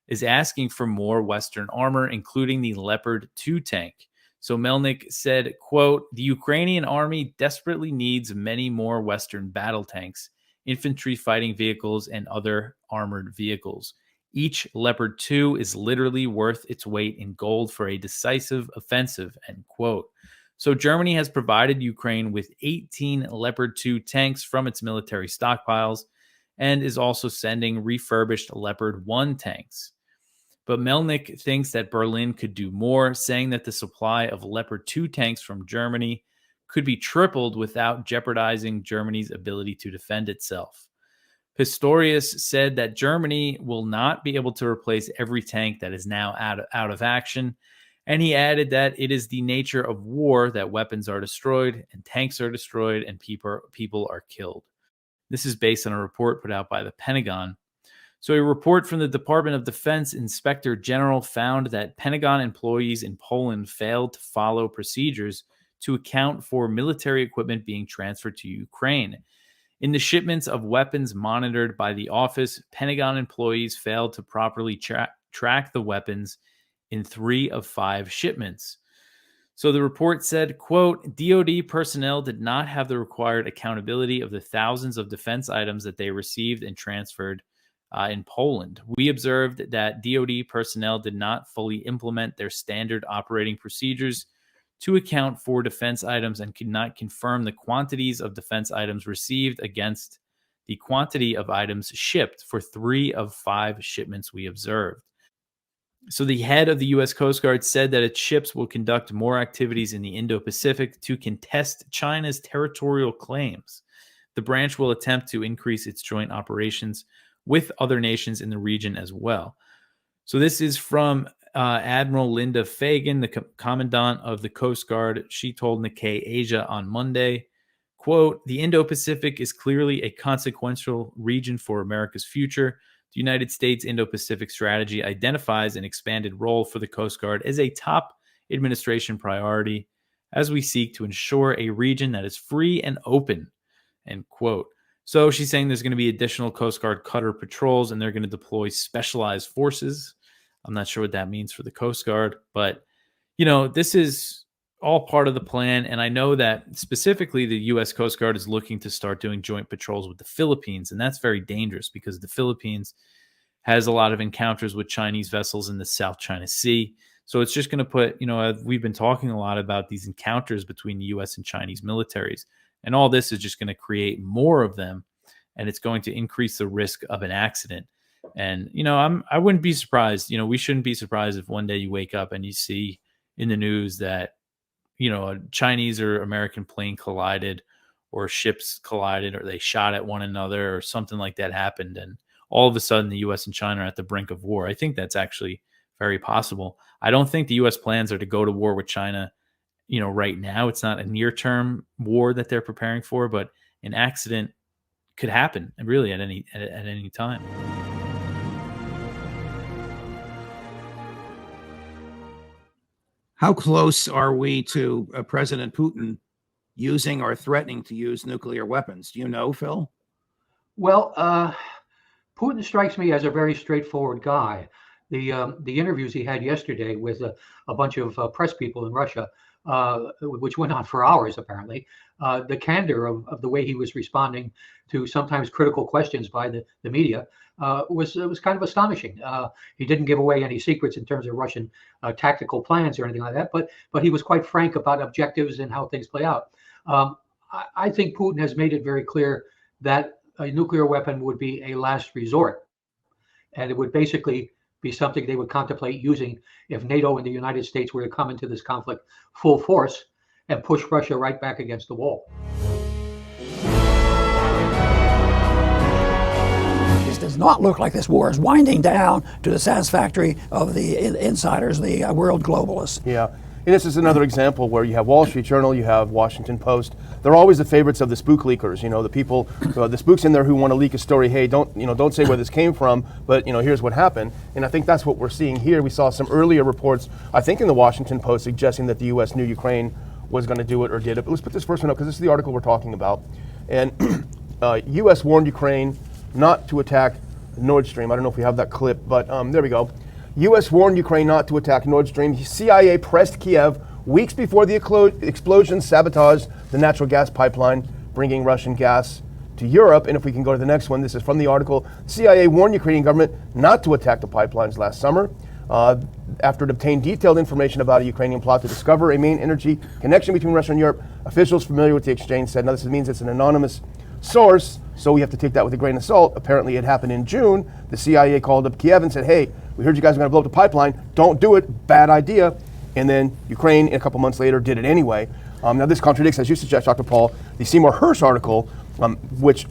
is asking for more Western armor, including the Leopard 2 tank. So Melnik said, quote, "The Ukrainian army desperately needs many more Western battle tanks, infantry fighting vehicles, and other armored vehicles. Each Leopard 2 is literally worth its weight in gold for a decisive offensive," end quote. So Germany has provided Ukraine with 18 Leopard 2 tanks from its military stockpiles and is also sending refurbished Leopard 1 tanks. But Melnik thinks that Berlin could do more, saying that the supply of Leopard 2 tanks from Germany could be tripled without jeopardizing Germany's ability to defend itself. Pistorius said that Germany will not be able to replace every tank that is now out of action, and he added that it is the nature of war that weapons are destroyed and tanks are destroyed and people are killed. This is based on a report put out by the Pentagon. So a report from the Department of Defense Inspector General found that Pentagon employees in Poland failed to follow procedures to account for military equipment being transferred to Ukraine. In the shipments of weapons monitored by the office, Pentagon employees failed to properly track the weapons in 3 of 5 shipments. So the report said, quote, "DoD personnel did not have the required accountability of the thousands of defense items that they received and transferred in Poland. We observed that DoD personnel did not fully implement their standard operating procedures to account for defense items and could not confirm the quantities of defense items received against the quantity of items shipped for 3 of 5 shipments we observed." So the head of the U.S. Coast Guard said that its ships will conduct more activities in the Indo-Pacific to contest China's territorial claims. The branch will attempt to increase its joint operations with other nations in the region as well. So this is from Admiral Linda Fagan, the commandant of the Coast Guard. She told Nikkei Asia on Monday, quote, the Indo-Pacific is clearly a consequential region for America's future. The United States Indo-Pacific strategy identifies an expanded role for the Coast Guard as a top administration priority as we seek to ensure a region that is free and open, end quote. So she's saying there's going to be additional Coast Guard cutter patrols and they're going to deploy specialized forces. I'm not sure what that means for the Coast Guard, but, this is all part of the plan. And I know that specifically the U.S. Coast Guard is looking to start doing joint patrols with the Philippines. And that's very dangerous because the Philippines has a lot of encounters with Chinese vessels in the South China Sea. So it's just going to put, we've been talking a lot about these encounters between the U.S. and Chinese militaries. And all this is just going to create more of them. And it's going to increase the risk of an accident. And, I wouldn't be surprised. We shouldn't be surprised if one day you wake up and you see in the news that, a Chinese or American plane collided or ships collided or they shot at one another or something like that happened. And all of a sudden the U.S. and China are at the brink of war. I think that's actually very possible. I don't think the U.S. plans are to go to war with China, right now. It's not a near-term war that they're preparing for, but an accident could happen really at any time. How close are we to President Putin using or threatening to use nuclear weapons? Do you know, Phil? Well, Putin strikes me as a very straightforward guy. The interviews he had yesterday with a bunch of press people in Russia, which went on for hours apparently, the candor of the way he was responding to sometimes critical questions by the media was kind of astonishing. He didn't give away any secrets in terms of Russian tactical plans or anything like that, but he was quite frank about objectives and how things play out. I think Putin has made it very clear that a nuclear weapon would be a last resort, and it would basically be something they would contemplate using if NATO and the United States were to come into this conflict full force and push Russia right back against the wall. It does not look like this war is winding down to the satisfactory of the insiders, the world globalists. Yeah. And this is another example where you have Wall Street Journal, you have Washington Post. They're always the favorites of the spook leakers. The people, the spooks in there who want to leak a story. Hey, don't say where this came from, but here's what happened. And I think that's what we're seeing here. We saw some earlier reports, I think in the Washington Post, suggesting that the U.S. knew Ukraine was going to do it or did it. But let's put this first one up because this is the article we're talking about. And U.S. warned Ukraine not to attack Nord Stream. I don't know if we have that clip, but there we go. U.S. warned Ukraine not to attack Nord Stream. CIA pressed Kiev weeks before the explosion sabotaged the natural gas pipeline, bringing Russian gas to Europe. And if we can go to the next one, this is from the article. CIA warned Ukrainian government not to attack the pipelines last summer after it obtained detailed information about a Ukrainian plot to discover a main energy connection between Russia and Europe. Officials familiar with the exchange said, now this means it's an anonymous source, so we have to take that with a grain of salt. Apparently it happened in June. The CIA called up Kiev and said, hey, we heard you guys are going to blow up the pipeline. Don't do it. Bad idea. And then Ukraine, a couple months later, did it anyway. Now this contradicts, as you suggest, Dr. Paul, the Seymour Hersh article, which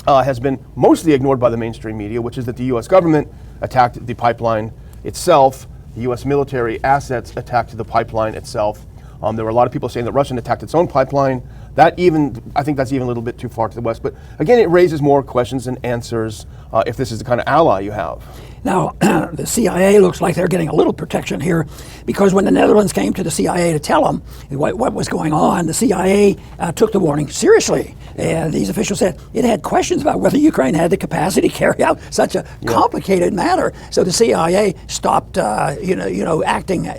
has been mostly ignored by the mainstream media, which is that the U.S. government attacked the pipeline itself. The U.S. military assets attacked the pipeline itself. There were a lot of people saying that Russia attacked its own pipeline. I think that's even a little bit too far to the west. But again, it raises more questions and answers if this is the kind of ally you have. Now, the CIA looks like they're getting a little protection here because when the Netherlands came to the CIA to tell them what was going on, the CIA took the warning seriously. And these officials said it had questions about whether Ukraine had the capacity to carry out such a complicated matter. So the CIA stopped, acting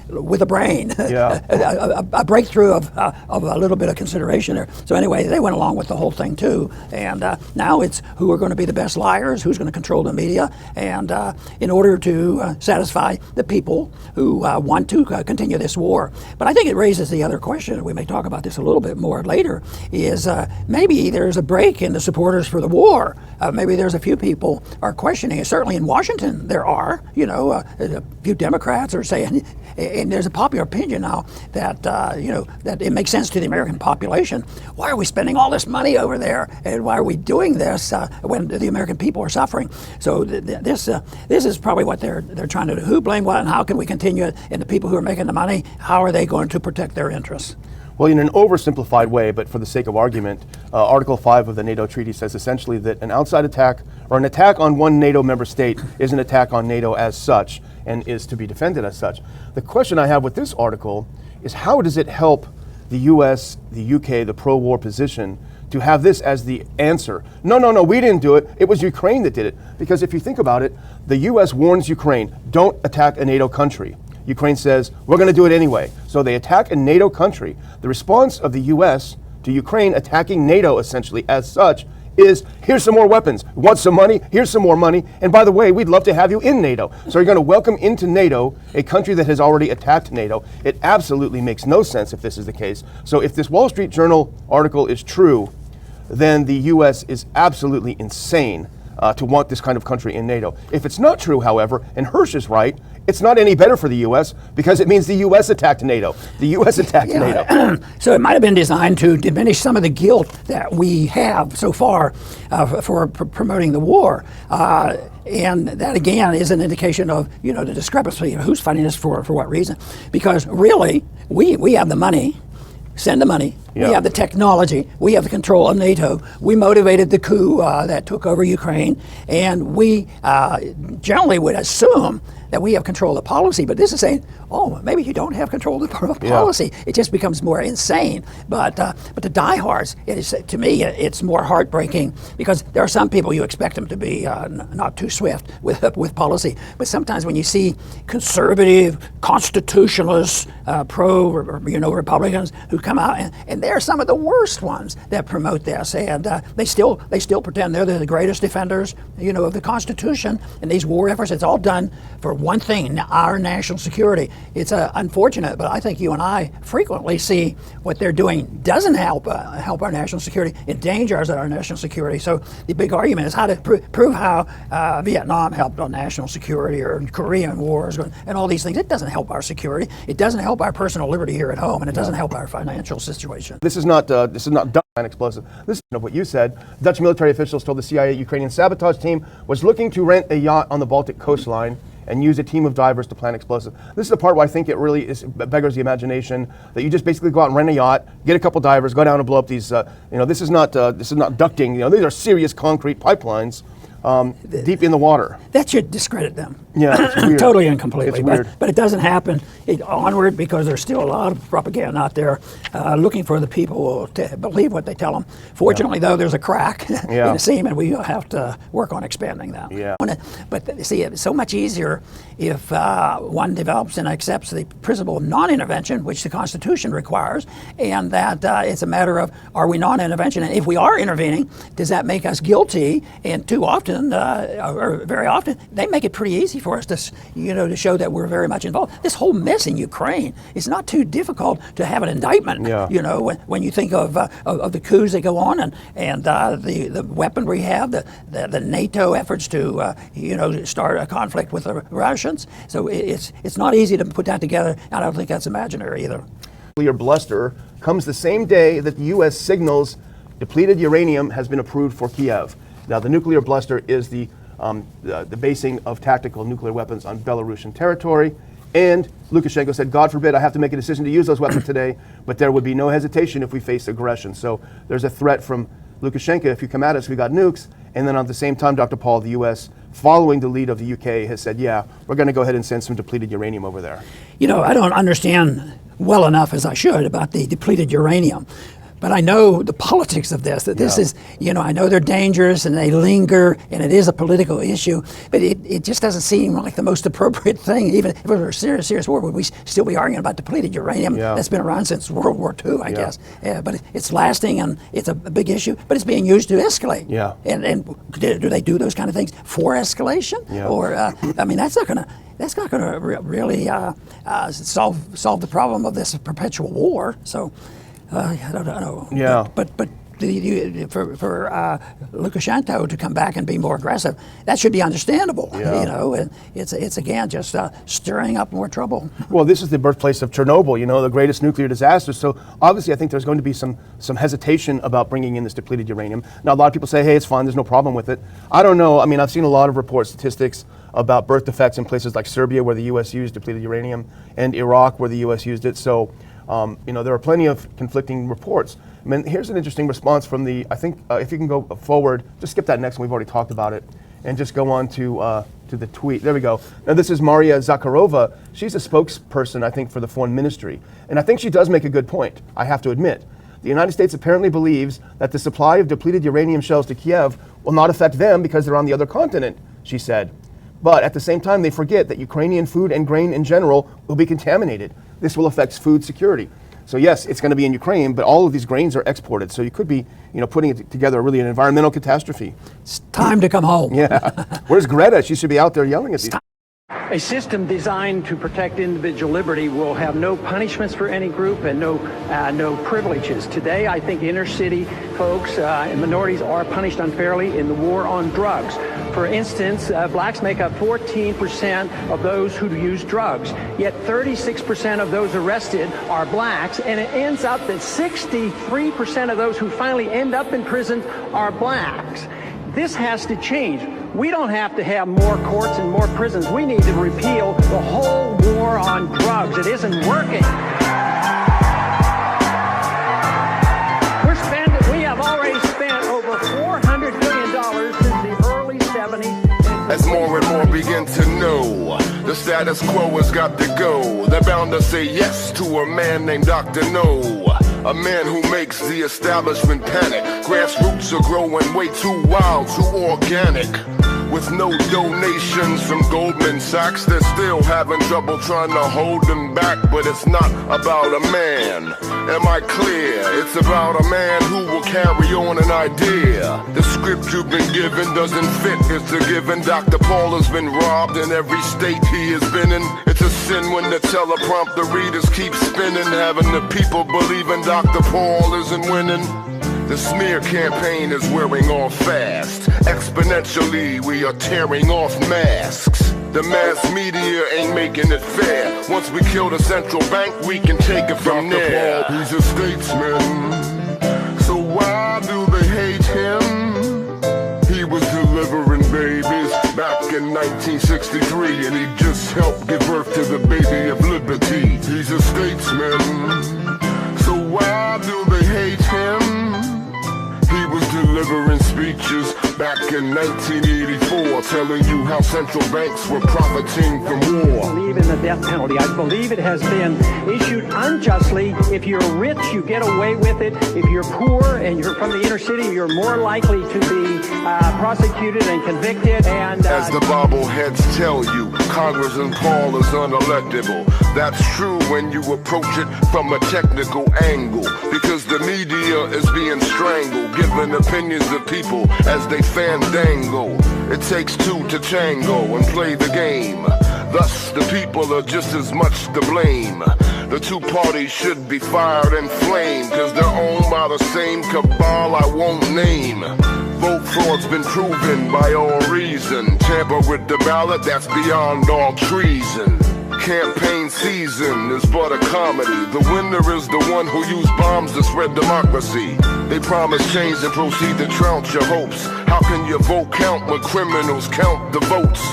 with a brain, a breakthrough of a little bit of consideration there. So anyway, they went along with the whole thing too. And now it's who are going to be the best liars, who's going to control the media, and in order to satisfy the people who want to continue this war. But I think it raises the other question, we may talk about this a little bit more later, is maybe there's a break in the supporters for the war. Maybe there's a few people are questioning it. Certainly in Washington there are, a few Democrats are saying, and there's a popular opinion now that, that it makes sense to the American population. Why are we spending all this money over there? And why are we doing this when the American people are suffering? So this is probably what they're trying to do. Who blame what and how can we continue it? And the people who are making the money, how are they going to protect their interests? Well, in an oversimplified way, but for the sake of argument, Article 5 of the NATO treaty says essentially that an outside attack or an attack on one NATO member state is an attack on NATO as such and is to be defended as such. The question I have with this article is how does it help the US, the UK, the pro-war position to have this as the answer? No, we didn't do it. It was Ukraine that did it. Because if you think about it, the US warns Ukraine, don't attack a NATO country. Ukraine says, we're going to do it anyway. So they attack a NATO country. The response of the US to Ukraine attacking NATO essentially as such is, here's some more weapons. Want some money? Here's some more money. And by the way, we'd love to have you in NATO. So you're going to welcome into NATO a country that has already attacked NATO. It absolutely makes no sense if this is the case. So if this Wall Street Journal article is true, then the US is absolutely insane to want this kind of country in NATO. If it's not true, however, and Hirsch is right, it's not any better for the U.S. because it means the U.S. attacked NATO. The U.S. attacked NATO. So it might have been designed to diminish some of the guilt that we have so far for promoting the war. And that, again, is an indication of, the discrepancy of who's funding this for what reason. Because really, we have the money. Send the money. Yeah. We have the technology. We have the control of NATO. We motivated the coup that took over Ukraine. And we generally would assume that we have control of the policy. But this is saying, oh, maybe you don't have control of the policy. Yeah. It just becomes more insane. But the diehards, to me, it's more heartbreaking because there are some people you expect them to be not too swift with policy. But sometimes when you see conservative, constitutionalists, Republicans who come out, and they're some of the worst ones that promote this, and they still pretend they're the greatest defenders, of the Constitution and these war efforts. It's all done for one thing: our national security. It's unfortunate, but I think you and I frequently see what they're doing doesn't help our national security, endangers our national security. So the big argument is how to prove how Vietnam helped on national security, or Korean wars, and all these things. It doesn't help our security. It doesn't help our personal liberty here at home, and it doesn't help our financial situation. This is not Dutch explosive. This is what you said. Dutch military officials told the CIA Ukrainian sabotage team was looking to rent a yacht on the Baltic coastline and use a team of divers to plant explosives. This is the part where I think it really beggars the imagination, that you just basically go out and rent a yacht, get a couple divers, go down and blow up these. This is not ducting. These are serious concrete pipelines. Deep in the water. That should discredit them. Yeah, it's weird. Totally and completely. It's weird. But it doesn't happen onward because there's still a lot of propaganda out there looking for the people to believe what they tell them. Fortunately, though, there's a crack in the seam, and we have to work on expanding that. Yeah. But see, it's so much easier if one develops and accepts the principle of non-intervention, which the Constitution requires, and that it's a matter of, are we non-intervention? And if we are intervening, does that make us guilty? And too often, or very often, they make it pretty easy for us to show that we're very much involved. This whole mess in Ukraine, it's not too difficult to have an indictment. Yeah. When you think of the coups that go on and the weaponry we have, the NATO efforts to start a conflict with the Russians. So it's not easy to put that together. I don't think that's imaginary either. Nuclear bluster comes the same day that the U.S. signals depleted uranium has been approved for Kiev. Now, the nuclear bluster is the basing of tactical nuclear weapons on Belarusian territory. And Lukashenko said, God forbid I have to make a decision to use those weapons today, but there would be no hesitation if we face aggression. So there's a threat from Lukashenko, if you come at us, we got nukes. And then at the same time, Dr. Paul, the U.S., following the lead of the UK, has said, yeah, we're going to go ahead and send some depleted uranium over there. I don't understand well enough as I should about the depleted uranium. But I know the politics of this, that this is, I know they're dangerous and they linger and it is a political issue, but it just doesn't seem like the most appropriate thing. Even if it were a serious war, would we still be arguing about depleted uranium that's been around since World War II, I guess. But it's lasting and it's a big issue, but it's being used to escalate. Yeah. And do they do those kind of things for escalation? Yeah. Or, that's not going to really solve the problem of this perpetual war. So. I don't know. Yeah. But for Lukashenko to come back and be more aggressive, that should be understandable. Yeah. And it's again just stirring up more trouble. Well, this is the birthplace of Chernobyl, the greatest nuclear disaster. So obviously, I think there's going to be some hesitation about bringing in this depleted uranium. Now, a lot of people say, hey, it's fine, there's no problem with it. I don't know. I mean, I've seen a lot of reports, statistics about birth defects in places like Serbia, where the U.S. used depleted uranium, and Iraq, where the U.S. used it. So There are plenty of conflicting reports. I mean, here's an interesting response from the, I think, if you can go forward, just skip that next one, we've already talked about it, and just go on to the tweet. There we go. Now, this is Maria Zakharova. She's a spokesperson, I think, for the foreign ministry. And I think she does make a good point, I have to admit. The United States apparently believes that the supply of depleted uranium shells to Kiev will not affect them because they're on the other continent, she said. But at the same time, they forget that Ukrainian food and grain in general will be contaminated. This will affect food security. So yes, it's going to be in Ukraine, but all of these grains are exported. So you could be, putting it together really an environmental catastrophe. It's time to come home. Yeah. Where's Greta? She should be out there yelling at these. A system designed to protect individual liberty will have no punishments for any group and no privileges. Today, I think inner city folks and minorities are punished unfairly in the war on drugs. For instance, blacks make up 14% of those who use drugs, yet 36% of those arrested are blacks, and it ends up that 63% of those who finally end up in prison are blacks. This has to change. We don't have to have more courts and more prisons. We need to repeal the whole war on drugs. It isn't working. We have already spent over $400 billion since the early 70s. As more and more begin to know, the status quo has got to go. They're bound to say yes to a man named Dr. No. A man who makes the establishment panic. Grassroots are growing way too wild, too organic. With no donations from Goldman Sachs, they're still having trouble trying to hold them back. But it's not about a man, am I clear? It's about a man who will carry on an idea. The script you've been given doesn't fit, it's a given. Dr. Paul has been robbed in every state he has been in. It's a sin when the teleprompter readers keep spinning, having the people believing Dr. Paul isn't winning. The smear campaign is wearing off fast. Exponentially, we are tearing off masks. The mass media ain't making it fair. Once we kill the central bank, we can take it from there. Paul, he's a statesman, so why do they hate him? He was delivering babies back in 1963, and he just helped give birth to the baby of liberty. He's a statesman, so why do they hate him? He was delivering speeches back in 1984, telling you how central banks were profiting from war. I believe in the death penalty. I believe it has been issued unjustly. If you're rich, you get away with it. If you're poor and you're from the inner city, you're more likely to be prosecuted and convicted. And as the bobbleheads tell you, Congressman Paul is unelectable. That's true when you approach it from a technical angle, because the media is being strangled, giving opinions of people as they fandangle. It takes two to tango and play the game. Thus, the people are just as much to blame. The two parties should be fired and flamed, cause they're owned by the same cabal I won't name. Vote fraud's been proven by all reason. Tamper with the ballot, that's beyond all treason. Campaign season is but a comedy. The winner is the one who used bombs to spread democracy. They promise change and proceed to trounce your hopes. How can your vote count when criminals count the votes?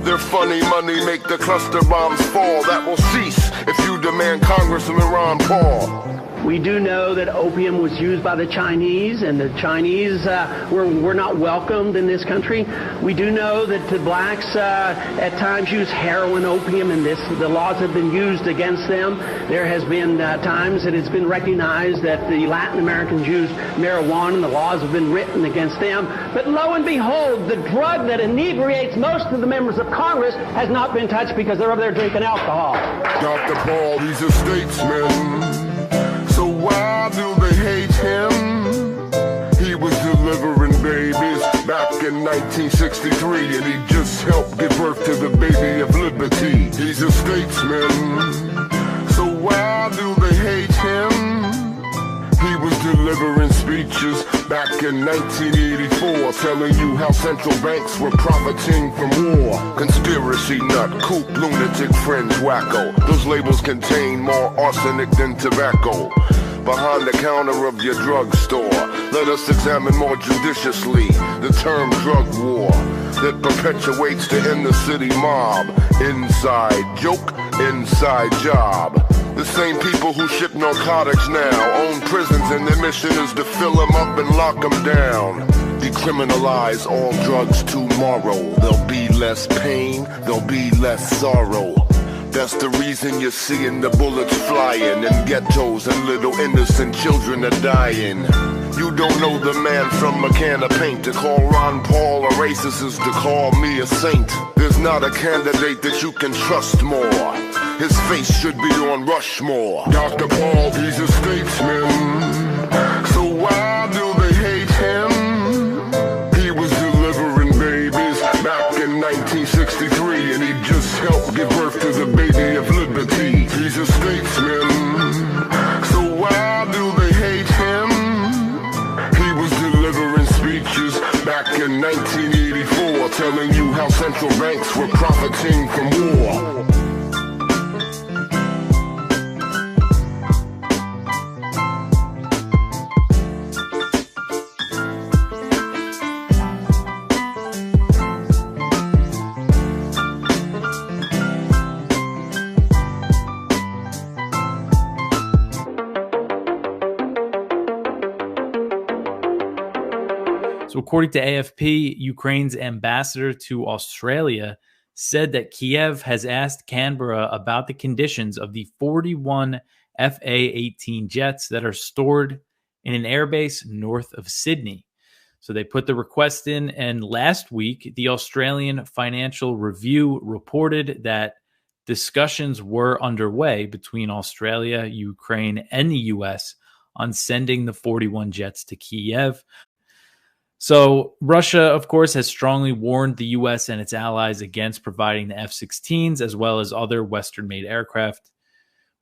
Their funny money make the cluster bombs fall. That will cease if you demand Congressman Ron Paul. We do know that opium was used by the Chinese, and the Chinese were not welcomed in this country. We do know that the blacks at times use heroin, opium, and the laws have been used against them. There has been times that it's been recognized that the Latin Americans use marijuana, and the laws have been written against them. But lo and behold, the drug that inebriates most of the members of Congress has not been touched because they're over there drinking alcohol. Dr. Paul, he's a statesman. So why do they hate him? He was delivering babies back in 1963, and he just helped give birth to the baby of liberty. He's a statesman, so why do they hate him? He was delivering speeches back in 1984, telling you how central banks were profiting from war. Conspiracy nut, kook, lunatic, fringe, wacko. Those labels contain more arsenic than tobacco. Behind the counter of your drugstore, let us examine more judiciously the term drug war that perpetuates the inner city mob. Inside joke, inside job. The same people who ship narcotics now own prisons, and their mission is to fill them up and lock them down. Decriminalize all drugs tomorrow. There'll be less pain, there'll be less sorrow. That's the reason you're seeing the bullets flying in ghettos and little innocent children are dying. You don't know the man from a can of paint. To call Ron Paul a racist is to call me a saint. There's not a candidate that you can trust more. His face should be on Rushmore. Dr. Paul, he's a statesman. So why do they hate him? He was delivering babies back in 1963, and he just helped give birth to the baby of liberty. He's a statesman. So why do they hate him? He was delivering speeches back in 1984, telling you how central banks were profiting from war. So according to AFP, Ukraine's ambassador to Australia said that Kiev has asked Canberra about the conditions of the 41 FA-18 jets that are stored in an airbase north of Sydney. So they put the request in, and last week, the Australian Financial Review reported that discussions were underway between Australia, Ukraine, and the US on sending the 41 jets to Kiev. So Russia, of course, has strongly warned the U.S. and its allies against providing the F-16s as well as other Western-made aircraft.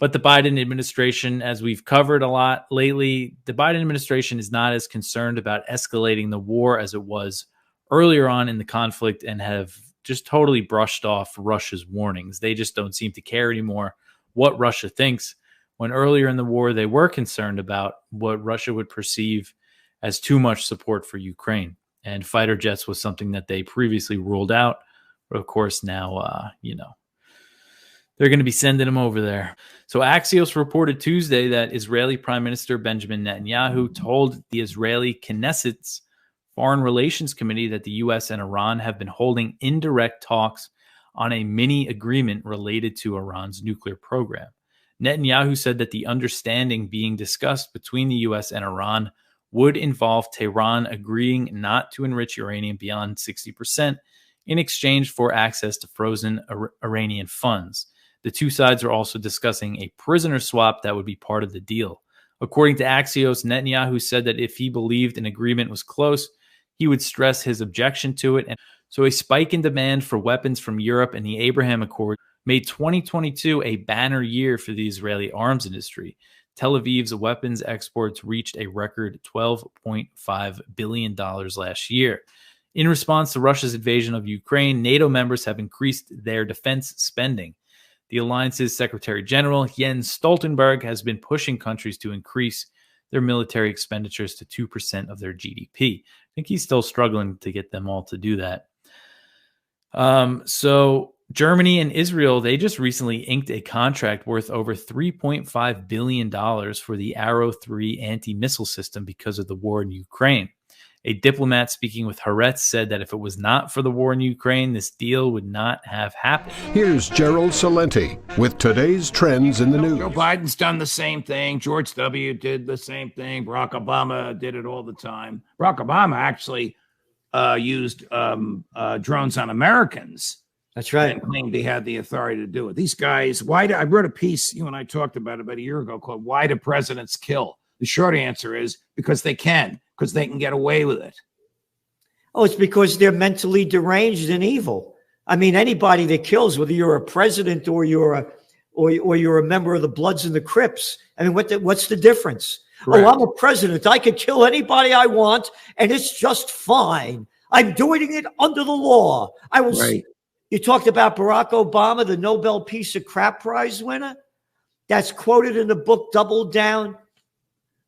But the Biden administration, as we've covered a lot lately, the Biden administration is not as concerned about escalating the war as it was earlier on in the conflict, and have just totally brushed off Russia's warnings. They just don't seem to care anymore what Russia thinks, when earlier in the war they were concerned about what Russia would perceive as too much support for Ukraine. And fighter jets was something that they previously ruled out. But of course, now, they're going to be sending them over there. So Axios reported Tuesday that Israeli Prime Minister Benjamin Netanyahu told the Israeli Knesset's Foreign Relations Committee that the U.S. and Iran have been holding indirect talks on a mini agreement related to Iran's nuclear program. Netanyahu said that the understanding being discussed between the U.S. and Iran would involve Tehran agreeing not to enrich uranium beyond 60% in exchange for access to frozen Iranian funds. The two sides are also discussing a prisoner swap that would be part of the deal. According to Axios, Netanyahu said that if he believed an agreement was close, he would stress his objection to it. And so a spike in demand for weapons from Europe and the Abraham Accord made 2022 a banner year for the Israeli arms industry. Tel Aviv's weapons exports reached a record $12.5 billion last year. In response to Russia's invasion of Ukraine, NATO members have increased their defense spending. The alliance's Secretary General, Jens Stoltenberg, has been pushing countries to increase their military expenditures to 2% of their GDP. I think he's still struggling to get them all to do that. So Germany and Israel, they just recently inked a contract worth over $3.5 billion for the Arrow 3 anti-missile system because of the war in Ukraine. A diplomat speaking with Haaretz said that if it was not for the war in Ukraine, this deal would not have happened. Here's Gerald Salenti with today's trends in the news. Joe Biden's done the same thing. George W. did the same thing. Barack Obama did it all the time. Barack Obama actually used drones on Americans. That's right. And claimed he had the authority to do it. These guys, I wrote a piece, you and I talked about it about a year ago, called Why Do Presidents Kill? The short answer is because they can get away with it. Oh, it's because they're mentally deranged and evil. I mean, anybody that kills, whether you're a president or you're a member of the Bloods and the Crips, I mean, what's the difference? Correct. Oh, I'm a president. I can kill anybody I want, and it's just fine. I'm doing it under the law. I will. Right. You talked about Barack Obama, the Nobel Peace of Crap Prize winner. That's quoted in the book Double Down.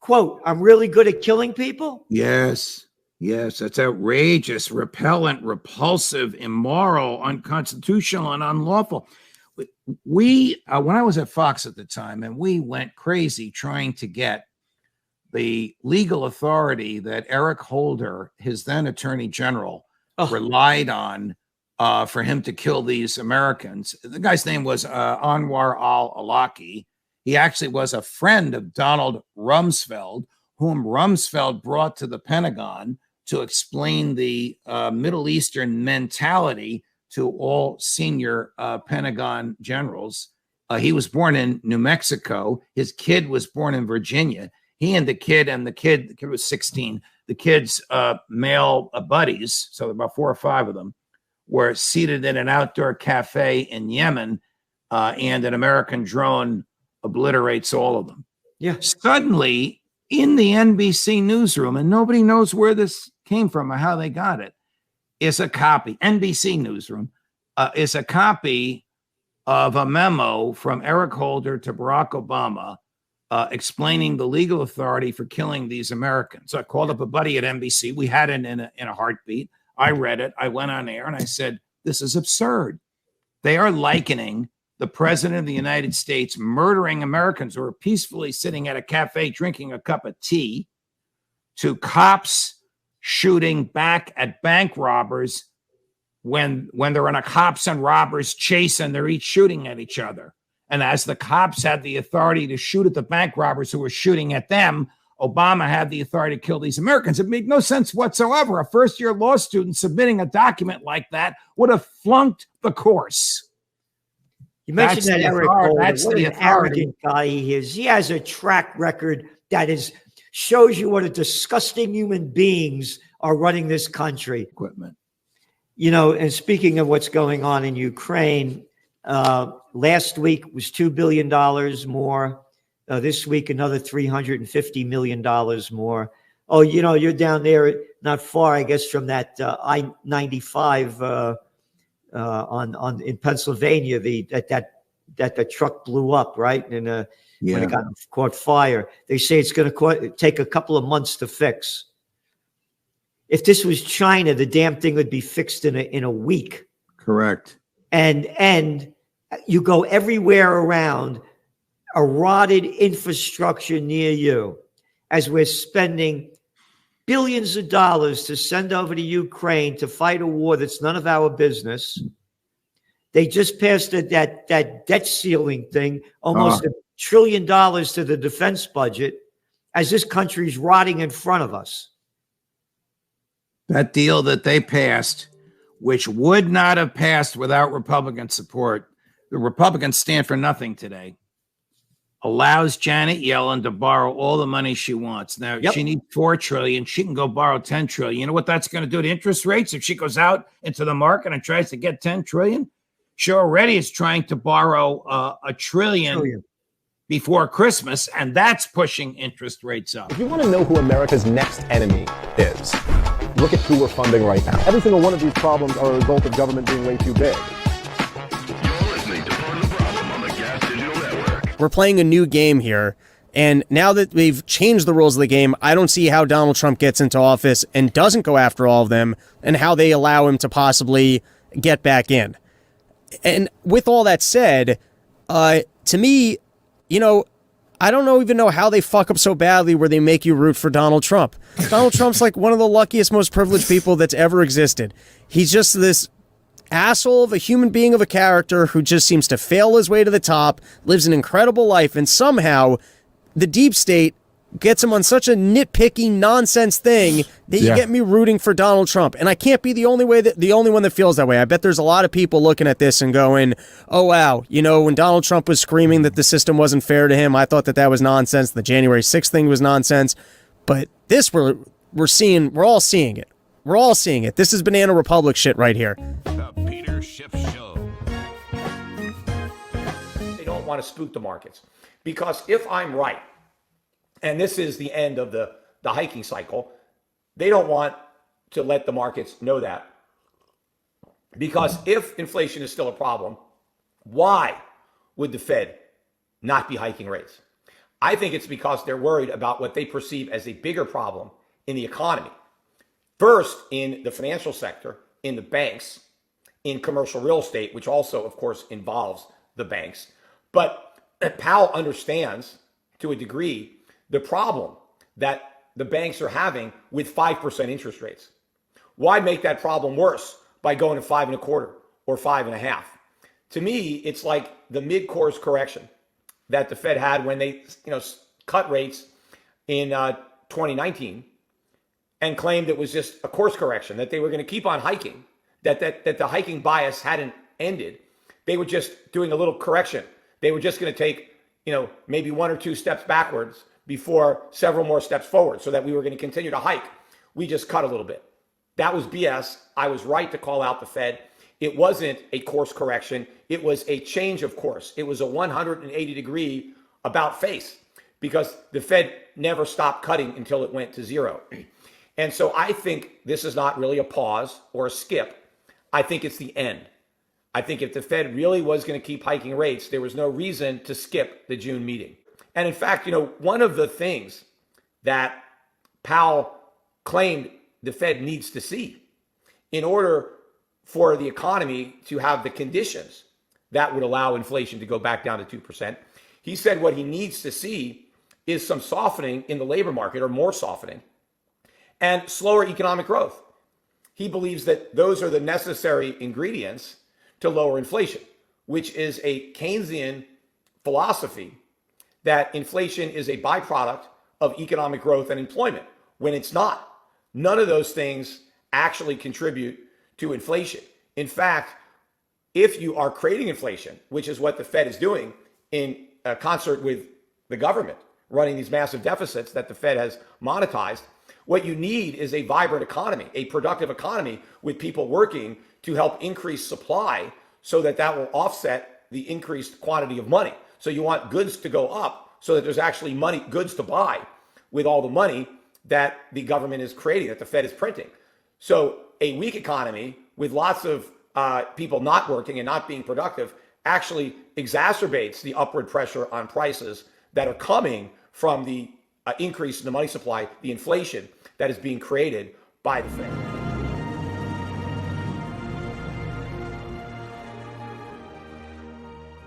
Quote, I'm really good at killing people? Yes. Yes, that's outrageous, repellent, repulsive, immoral, unconstitutional, and unlawful. when I was at Fox at the time, and we went crazy trying to get the legal authority that Eric Holder, his then attorney general, relied on for him to kill these Americans. The guy's name was Anwar al-Awlaki. He actually was a friend of Donald Rumsfeld, whom Rumsfeld brought to the Pentagon to explain the Middle Eastern mentality to all senior Pentagon generals. He was born in New Mexico. His kid was born in Virginia. He and the kid was 16. The kid's male buddies, so about 4 or 5 of them, were seated in an outdoor cafe in Yemen, and an American drone obliterates all of them. Yeah. Suddenly, in the NBC newsroom, and nobody knows where this came from or how they got it, is a copy, NBC newsroom, is a copy of a memo from Eric Holder to Barack Obama explaining the legal authority for killing these Americans. So I called up a buddy at NBC. We had it in a heartbeat. I read it. I went on air and I said, this is absurd. They are likening the president of the United States murdering Americans who are peacefully sitting at a cafe drinking a cup of tea to cops shooting back at bank robbers when they're in a cops and robbers chase and they're each shooting at each other. And as the cops had the authority to shoot at the bank robbers who were shooting at them, Obama had the authority to kill these Americans. It made no sense whatsoever. A first-year law student submitting a document like that would have flunked the course. You mentioned that Eric Holder. What an arrogant guy he is. He has a track record that shows you what a disgusting human beings are running this country. Equipment. You know, and speaking of what's going on in Ukraine, last week was $2 billion more. This week, another $350 million more. Oh, you know, you're down there not far, I guess, from that I-95 in Pennsylvania, that the truck blew up, right? And when it caught fire, they say it's going to take a couple of months to fix. If this was China, the damn thing would be fixed in a week. Correct. And you go everywhere around a rotted infrastructure near you, as we're spending billions of dollars to send over to Ukraine to fight a war that's none of our business. They just passed that debt ceiling thing, almost $1 trillion to the defense budget, as this country's rotting in front of us. That deal that they passed, which would not have passed without Republican support, the Republicans stand for nothing today, allows Janet Yellen to borrow all the money she wants. Now, she needs $4 trillion. She can go borrow $10 trillion. You know what that's going to do to interest rates if she goes out into the market and tries to get $10 trillion? She already is trying to borrow $1 trillion before Christmas, and that's pushing interest rates up. If you want to know who America's next enemy is, look at who we're funding right now. Every single one of these problems are a result of government being way too big. We're playing a new game here, and now that we've changed the rules of the game, I don't see how Donald Trump gets into office and doesn't go after all of them, and how they allow him to possibly get back in. And with all that said, to me, you know, I don't even know how they fuck up so badly where they make you root for Donald Trump. Donald Trump's like one of the luckiest, most privileged people that's ever existed. He's just this asshole of a human being, of a character who just seems to fail his way to the top, lives an incredible life, and somehow the deep state gets him on such a nitpicky nonsense thing that you get me rooting for Donald Trump. And I can't be the only one that feels that way. I bet there's a lot of people looking at this and going, oh wow, you know, when Donald Trump was screaming that the system wasn't fair to him, I thought that was nonsense. The January 6th thing was nonsense. But this we're all seeing it. We're all seeing it. This is Banana Republic shit right here. The Peter Schiff Show. They don't want to spook the markets. Because if I'm right, and this is the end of the hiking cycle, they don't want to let the markets know that. Because if inflation is still a problem, why would the Fed not be hiking rates? I think it's because they're worried about what they perceive as a bigger problem in the economy. First, in the financial sector, in the banks, in commercial real estate, which also, of course, involves the banks. But Powell understands to a degree the problem that the banks are having with 5% interest rates. Why make that problem worse by going to 5.25 or 5.5? To me, it's like the mid-course correction that the Fed had when they, cut rates in 2019 and claimed it was just a course correction, that they were going to keep on hiking, that the hiking bias hadn't ended. They were just doing a little correction. They were just going to take, maybe 1 or 2 steps backwards before several more steps forward, so that we were going to continue to hike. We just cut a little bit. That was BS. I was right to call out the Fed. It wasn't a course correction. It was a change of course. It was a 180-degree about face, because the Fed never stopped cutting until it went to zero. And so I think this is not really a pause or a skip. I think it's the end. I think if the Fed really was going to keep hiking rates, there was no reason to skip the June meeting. And in fact, one of the things that Powell claimed the Fed needs to see in order for the economy to have the conditions that would allow inflation to go back down to 2%, he said what he needs to see is some softening in the labor market, or more softening, and slower economic growth. He believes that those are the necessary ingredients to lower inflation, which is a Keynesian philosophy that inflation is a byproduct of economic growth and employment, when it's not. None of those things actually contribute to inflation. In fact, if you are creating inflation, which is what the Fed is doing in concert with the government, running these massive deficits that the Fed has monetized, what you need is a vibrant economy, a productive economy with people working to help increase supply, so that that will offset the increased quantity of money. So you want goods to go up so that there's actually goods to buy with all the money that the government is creating, that the Fed is printing. So a weak economy with lots of people not working and not being productive actually exacerbates the upward pressure on prices that are coming from the increase in the money supply, the inflation that is being created by the Fed.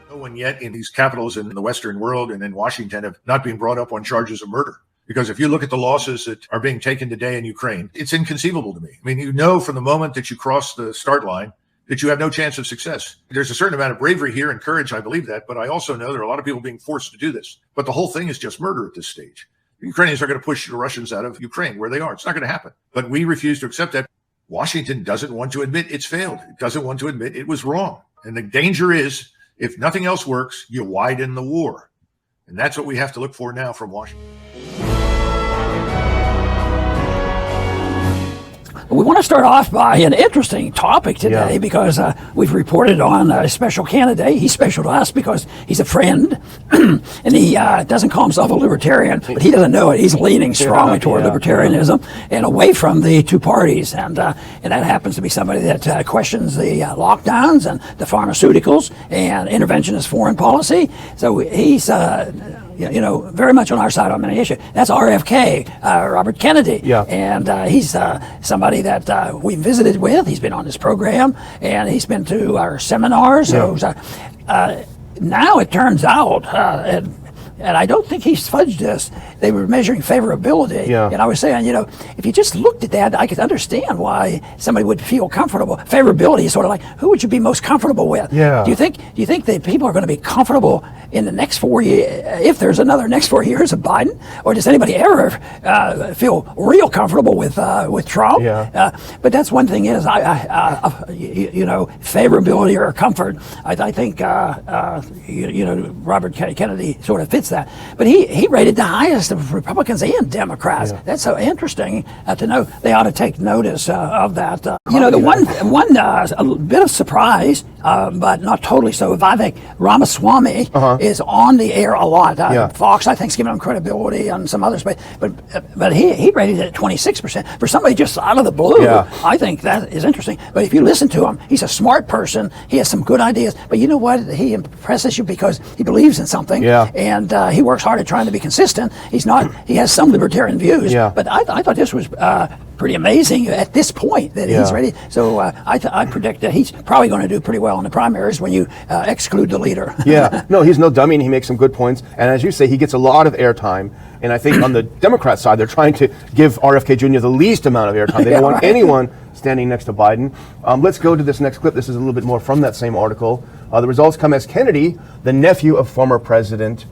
No one yet in these capitals in the Western world and in Washington have not been brought up on charges of murder. Because if you look at the losses that are being taken today in Ukraine, it's inconceivable to me. I mean, from the moment that you cross the start line that you have no chance of success. There's a certain amount of bravery here and courage, I believe that, but I also know there are a lot of people being forced to do this. But the whole thing is just murder at this stage. The Ukrainians are going to push the Russians out of Ukraine, where they are. It's not going to happen. But we refuse to accept that. Washington doesn't want to admit it's failed. It doesn't want to admit it was wrong. And the danger is, if nothing else works, you widen the war. And that's what we have to look for now from Washington. We want to start off by an interesting topic today, because we've reported on a special candidate. He's special to us because he's a friend, and he doesn't call himself a libertarian, but he doesn't know it. He's leaning strongly toward libertarianism and away from the two parties, and that happens to be somebody that questions the lockdowns and the pharmaceuticals and interventionist foreign policy. So he's very much on our side on many issues. That's RFK, Robert Kennedy. And he's somebody that we visited with. He's been on this program, and he's been to our seminars. So now it turns out, and I don't think he's fudged this, they were measuring favorability. And I was saying, if you just looked at that, I could understand why somebody would feel comfortable. Favorability is sort of like, who would you be most comfortable with? Do you think that people are going to be comfortable in the next 4 years, if there's another next 4 years of Biden? Or does anybody ever feel real comfortable with Trump? But that's one thing is, favorability or comfort. I think, Robert Kennedy sort of fits that. But he rated the highest of Republicans and Democrats. That's so interesting to know. They ought to take notice of that. The one a bit of surprise, but not totally so. Vivek Ramaswamy is on the air a lot. Fox, I think, is giving him credibility, and some others. But he rated it at 26%. For somebody just out of the blue, I think that is interesting. But if you listen to him, he's a smart person. He has some good ideas. But you know what? He impresses you because he believes in something. And he works hard at trying to be consistent. He has some libertarian views, but I thought this was pretty amazing at this point that he's ready. So I predict that he's probably going to do pretty well in the primaries when you exclude the leader. No, he's no dummy, and he makes some good points. And as you say, he gets a lot of airtime. And I think on the Democrat side, they're trying to give RFK Jr. the least amount of airtime. They don't want anyone standing next to Biden. Let's go to this next clip. This is a little bit more from that same article. The results come as Kennedy, the nephew of former President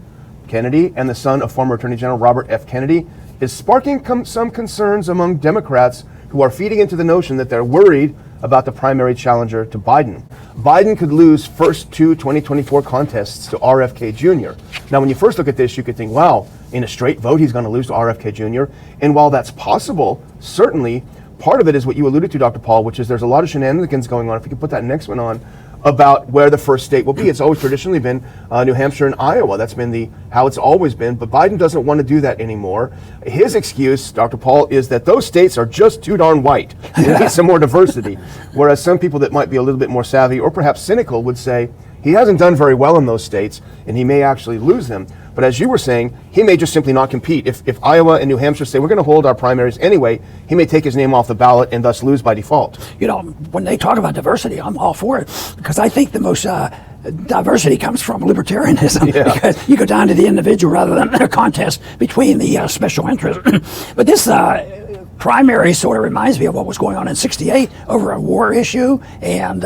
Kennedy and the son of former Attorney General Robert F. Kennedy, is sparking some concerns among Democrats who are feeding into the notion that they're worried about the primary challenger to Biden. Biden could lose first two 2024 contests to RFK Jr. Now, when you first look at this, you could think, wow, in a straight vote, he's going to lose to RFK Jr. And while that's possible, certainly, part of it is what you alluded to, Dr. Paul, which is there's a lot of shenanigans going on. If you could put that next one on, about where the first state will be. It's always traditionally been New Hampshire and Iowa. That's been how it's always been. But Biden doesn't want to do that anymore. His excuse, Dr. Paul, is that those states are just too darn white. We need some more diversity. Whereas some people that might be a little bit more savvy or perhaps cynical would say he hasn't done very well in those states and he may actually lose them. But as you were saying, he may just simply not compete. If Iowa and New Hampshire say we're going to hold our primaries anyway, he may take his name off the ballot and thus lose by default. You know, when they talk about diversity, I'm all for it because I think the most diversity comes from libertarianism because you go down to the individual rather than a contest between the special interests. But this primary sort of reminds me of what was going on in '68 over a war issue, and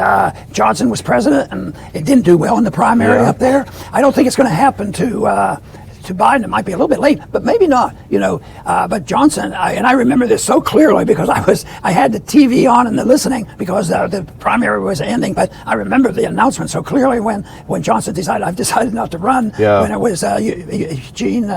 Johnson was president, and it didn't do well in the primary up there. I don't think it's going to happen to Biden. It might be a little bit late, but maybe not. You know, but Johnson, and I remember this so clearly because I had the TV on and the listening because the primary was ending. But I remember the announcement so clearly when Johnson decided I've decided not to run. When it was Eugene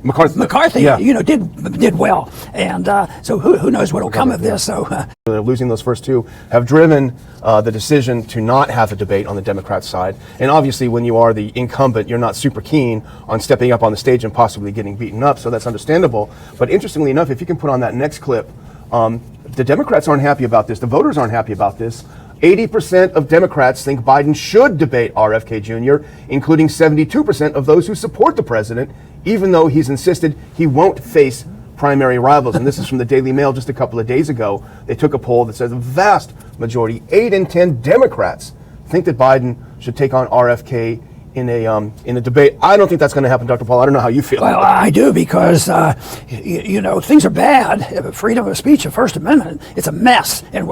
McCarthy, you know, did well, and so who knows what will come of this? So losing those first two have driven the decision to not have a debate on the Democrat side, and obviously when you are the incumbent, you're not super keen on stepping up on the stage and possibly getting beaten up, so that's understandable. But interestingly enough, if you can put on that next clip, the Democrats aren't happy about this. The voters aren't happy about this. 80% of Democrats think Biden should debate RFK Jr., including 72% of those who support the president, even though he's insisted he won't face primary rivals. And this is from the Daily Mail just a couple of days ago. They took a poll that says a vast majority, 8 in 10 Democrats, think that Biden should take on RFK in a debate. I don't think that's going to happen, Dr. Paul. I don't know how you feel. Well, I do because, you know, things are bad. Freedom of speech, the First Amendment, it's a mess. And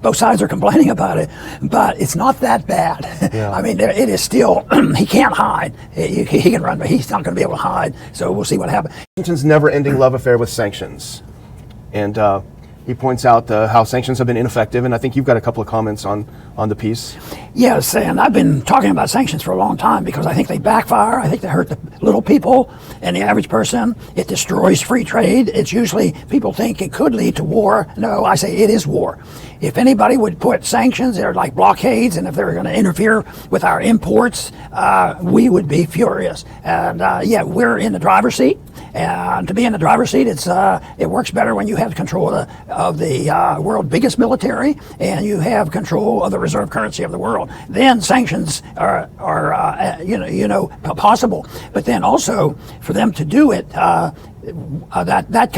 both sides are complaining about it. But it's not that bad. I mean, it is still, he can't hide. He can run, but he's not going to be able to hide. So we'll see what happens. Washington's never-ending love affair with sanctions. And he points out how sanctions have been ineffective, and I think you've got a couple of comments on the piece. Yes, and I've been talking about sanctions for a long time because I think they backfire. I think they hurt the little people and the average person. It destroys free trade. It's usually, people think it could lead to war. No, I say it is war. If anybody would put sanctions, they're like blockades, and if they're going to interfere with our imports, we would be furious. And we're in the driver's seat. And to be in the driver's seat, it works better when you have control of the world's biggest military and you have control of the reserve currency of the world. Then sanctions are possible. But then also for them to do it, that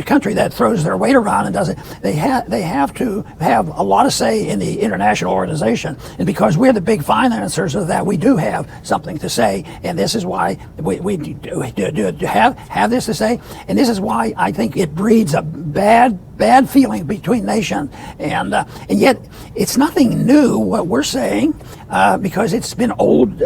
country that throws their weight around and does it, they have to have a lot of say in the international organization. And because we're the big financiers of that, we do have something to say. And this is why we do have this to say. And this is why I think it breeds a bad feeling between nations. And yet it's nothing new what we're saying because it's been old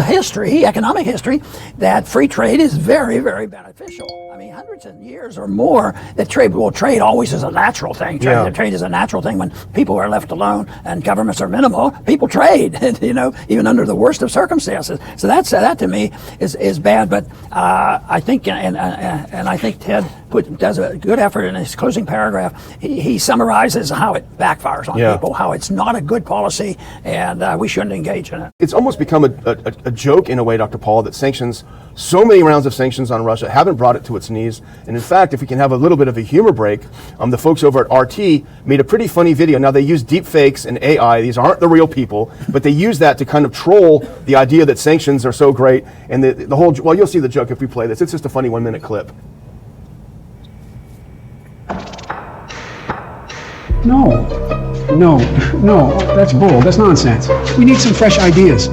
history, economic history, that free trade is very, very beneficial. I mean, hundreds of years or more that trade always is a natural thing. Trade is a natural thing when people are left alone and governments are minimal. People trade, you know, even under the worst of circumstances. So that to me is bad. But I think, and I think Ted does a good effort in his closing paragraph. He summarizes how it backfires on people, how it's not a good policy, and we shouldn't engage in it. It's almost become a joke in a way, Dr. Paul, that sanctions, so many rounds of sanctions on Russia haven't brought it to its knees. And in fact, if we can have a little bit of a humor break, the folks over at RT made a pretty funny video. Now, they use deep fakes and AI. These aren't the real people, but they use that to kind of troll the idea that sanctions are so great. And the whole, well, you'll see the joke if we play this. It's just a funny 1 minute clip. No, that's bull. That's nonsense. We need some fresh ideas.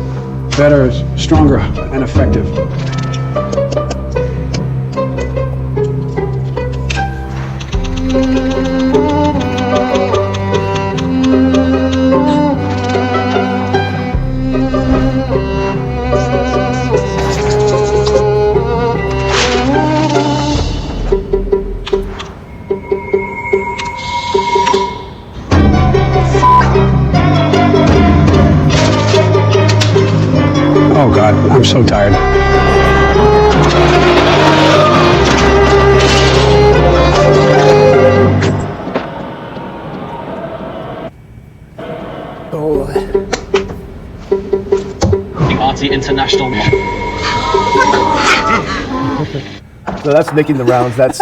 Better, stronger, and effective. Oh God, I'm so tired. The RT International. So that's making the rounds. That's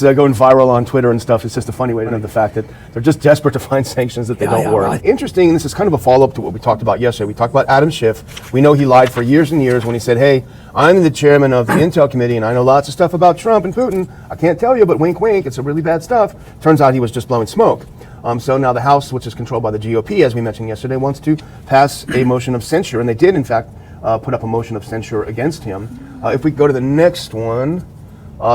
going viral on Twitter and stuff. It's just a funny way to know the fact that they're just desperate to find sanctions that they don't work. Right. Interesting, this is kind of a follow-up to what we talked about yesterday. We talked about Adam Schiff. We know he lied for years and years when he said, hey, I'm the chairman of the Intel Committee and I know lots of stuff about Trump and Putin. I can't tell you, but wink, wink, it's a really bad stuff. Turns out he was just blowing smoke. So now the House, which is controlled by the GOP, as we mentioned yesterday, wants to pass a motion of censure. And they did, in fact, put up a motion of censure against him. If we go to the next one.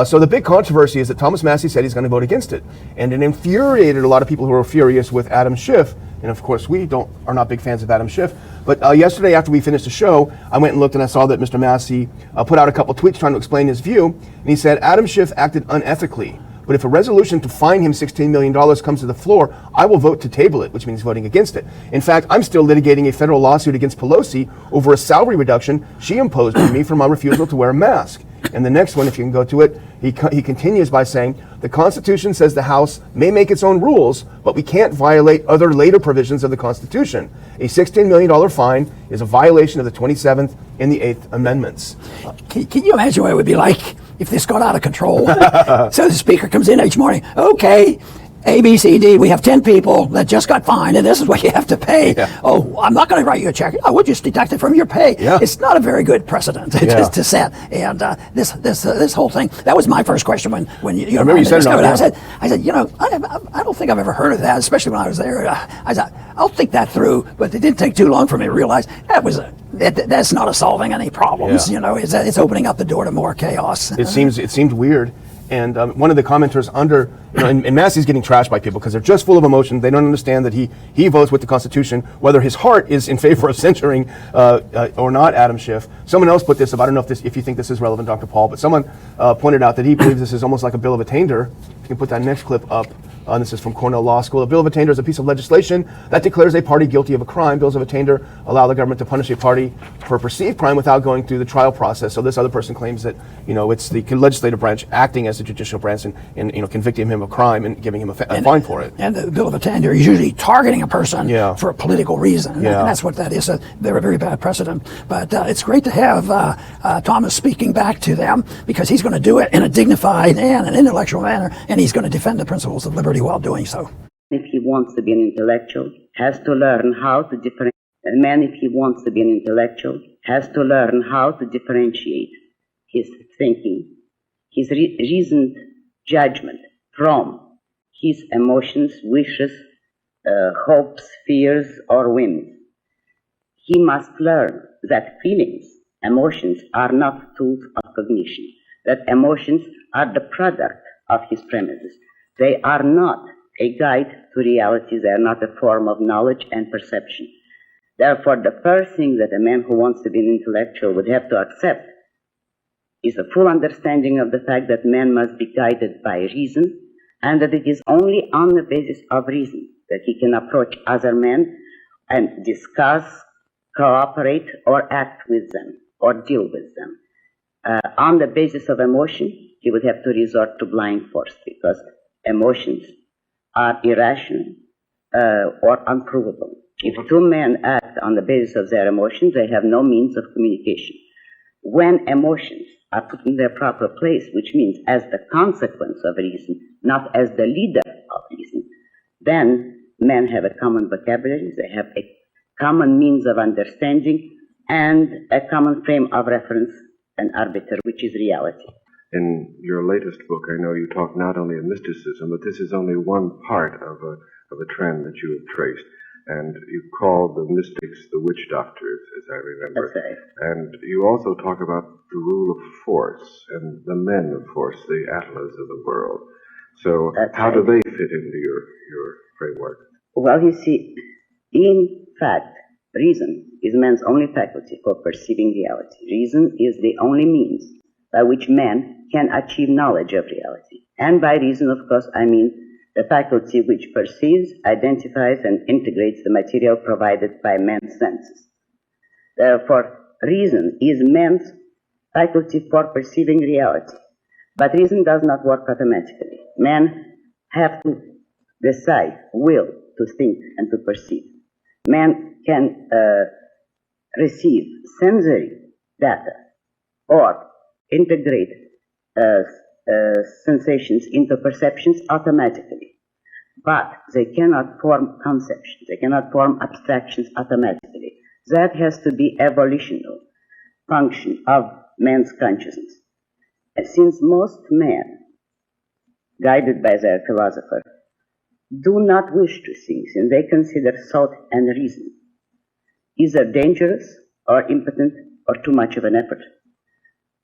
So the big controversy is that Thomas Massie said he's going to vote against it. And it infuriated a lot of people who were furious with Adam Schiff. And of course, we are not big fans of Adam Schiff. But yesterday, after we finished the show, I went and looked and I saw that Mr. Massie put out a couple tweets trying to explain his view. And he said, Adam Schiff acted unethically. But if a resolution to fine him $16 million comes to the floor, I will vote to table it, which means voting against it. In fact, I'm still litigating a federal lawsuit against Pelosi over a salary reduction she imposed on me for my refusal to wear a mask. And the next one, if you can go to it, he continues by saying, the Constitution says the House may make its own rules, but we can't violate other later provisions of the Constitution. A $16 million fine is a violation of the 27th and the 8th Amendments. Can you imagine what it would be like if this got out of control? So the speaker comes in each morning, okay, A, B, C, D, we have 10 people that just got fined, and this is what you have to pay. Yeah. Oh, I'm not going to write you a check. I would just deduct it from your pay. Yeah. It's not a very good precedent to set. And this whole thing, that was my first question when you remember you said it. I said, I don't think I've ever heard of that, especially when I was there. I said, I'll think that through, but it didn't take too long for me to realize that's not solving any problems. Yeah. It's opening up the door to more chaos. It seemed weird. And one of the commenters under, and Massey's getting trashed by people because they're just full of emotion. They don't understand that he votes with the Constitution, whether his heart is in favor of censuring or not Adam Schiff. Someone else put this up. I don't know if you think this is relevant, Dr. Paul, but someone pointed out that he believes this is almost like a bill of attainder. If you can put that next clip up. This is from Cornell Law School. A bill of attainder is a piece of legislation that declares a party guilty of a crime. Bills of attainder allow the government to punish a party for a perceived crime without going through the trial process. So this other person claims that it's the legislative branch acting as the judicial branch and convicting him of a crime and giving him a fine for it. And the bill of attainder is usually targeting a person for a political reason. Yeah. And that's what that is. They're a very bad precedent. But it's great to have Thomas speaking back to them because he's going to do it in a dignified and an intellectual manner, and he's going to defend the principles of liberty while doing so. If he wants to be an intellectual, has to learn how to differentiate. A man, if he wants to be an intellectual, has to learn how to differentiate his thinking, his reasoned judgment from his emotions, wishes, hopes, fears, or whims. He must learn that feelings, emotions are not tools of cognition, that emotions are the product of his premises. They are not a guide to reality. They are not a form of knowledge and perception. Therefore, the first thing that a man who wants to be an intellectual would have to accept is a full understanding of the fact that man must be guided by reason, and that it is only on the basis of reason that he can approach other men and discuss, cooperate, or act with them, or deal with them. On the basis of emotion, he would have to resort to blind force because emotions are irrational or unprovable. If two men act on the basis of their emotions, they have no means of communication. When emotions are put in their proper place, which means as the consequence of reason, not as the leader of reason, then men have a common vocabulary, they have a common means of understanding, and a common frame of reference and arbiter, which is reality. In your latest book, I know you talk not only of mysticism, but this is only one part of a trend that you have traced. And you call the mystics the witch doctors, as I remember. That's right. And you also talk about the rule of force and the men of force, the atlas of the world. So how do they fit into your framework? Well, you see, in fact, reason is man's only faculty for perceiving reality. Reason is the only means by which man can achieve knowledge of reality. And by reason, of course, I mean the faculty which perceives, identifies, and integrates the material provided by man's senses. Therefore, reason is man's faculty for perceiving reality. But reason does not work automatically. Men have to decide, will, to think and to perceive. Man can receive sensory data or integrate sensations into perceptions automatically. But they cannot form conceptions, they cannot form abstractions automatically. That has to be evolutional function of man's consciousness. And since most men, guided by their philosopher, do not wish to think, since they consider thought and reason either dangerous or impotent or too much of an effort,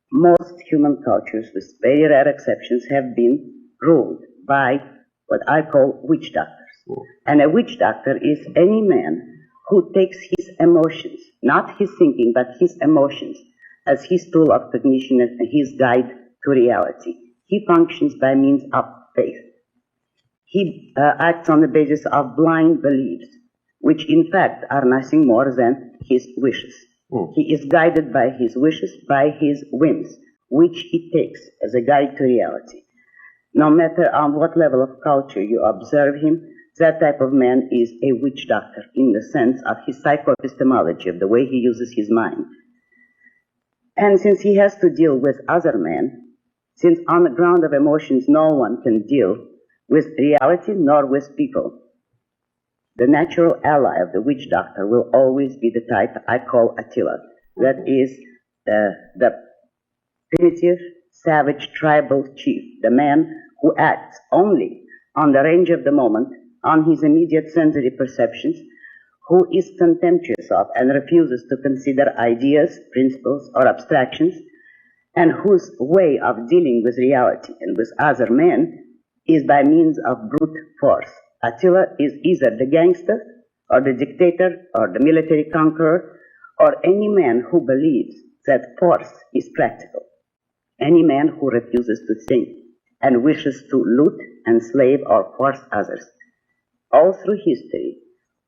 most human cultures, with very rare exceptions, have been ruled by what I call witch doctors. And a witch doctor is any man who takes his emotions, not his thinking, but his emotions, as his tool of cognition and his guide to reality. He functions by means of faith. He acts on the basis of blind beliefs, which in fact are nothing more than his wishes. He is guided by his wishes, by his whims, which he takes as a guide to reality. No matter on what level of culture you observe him, that type of man is a witch doctor in the sense of his psychoepistemology, of the way he uses his mind. And since he has to deal with other men, since on the ground of emotions no one can deal with reality nor with people, the natural ally of the witch doctor will always be the type I call Attila. That is the primitive, savage, tribal chief, the man who acts only on the range of the moment, on his immediate sensory perceptions, who is contemptuous of and refuses to consider ideas, principles, or abstractions, and whose way of dealing with reality and with other men is by means of brute force. Attila is either the gangster, or the dictator, or the military conqueror, or any man who believes that force is practical. Any man who refuses to think and wishes to loot, enslave, or force others. All through history,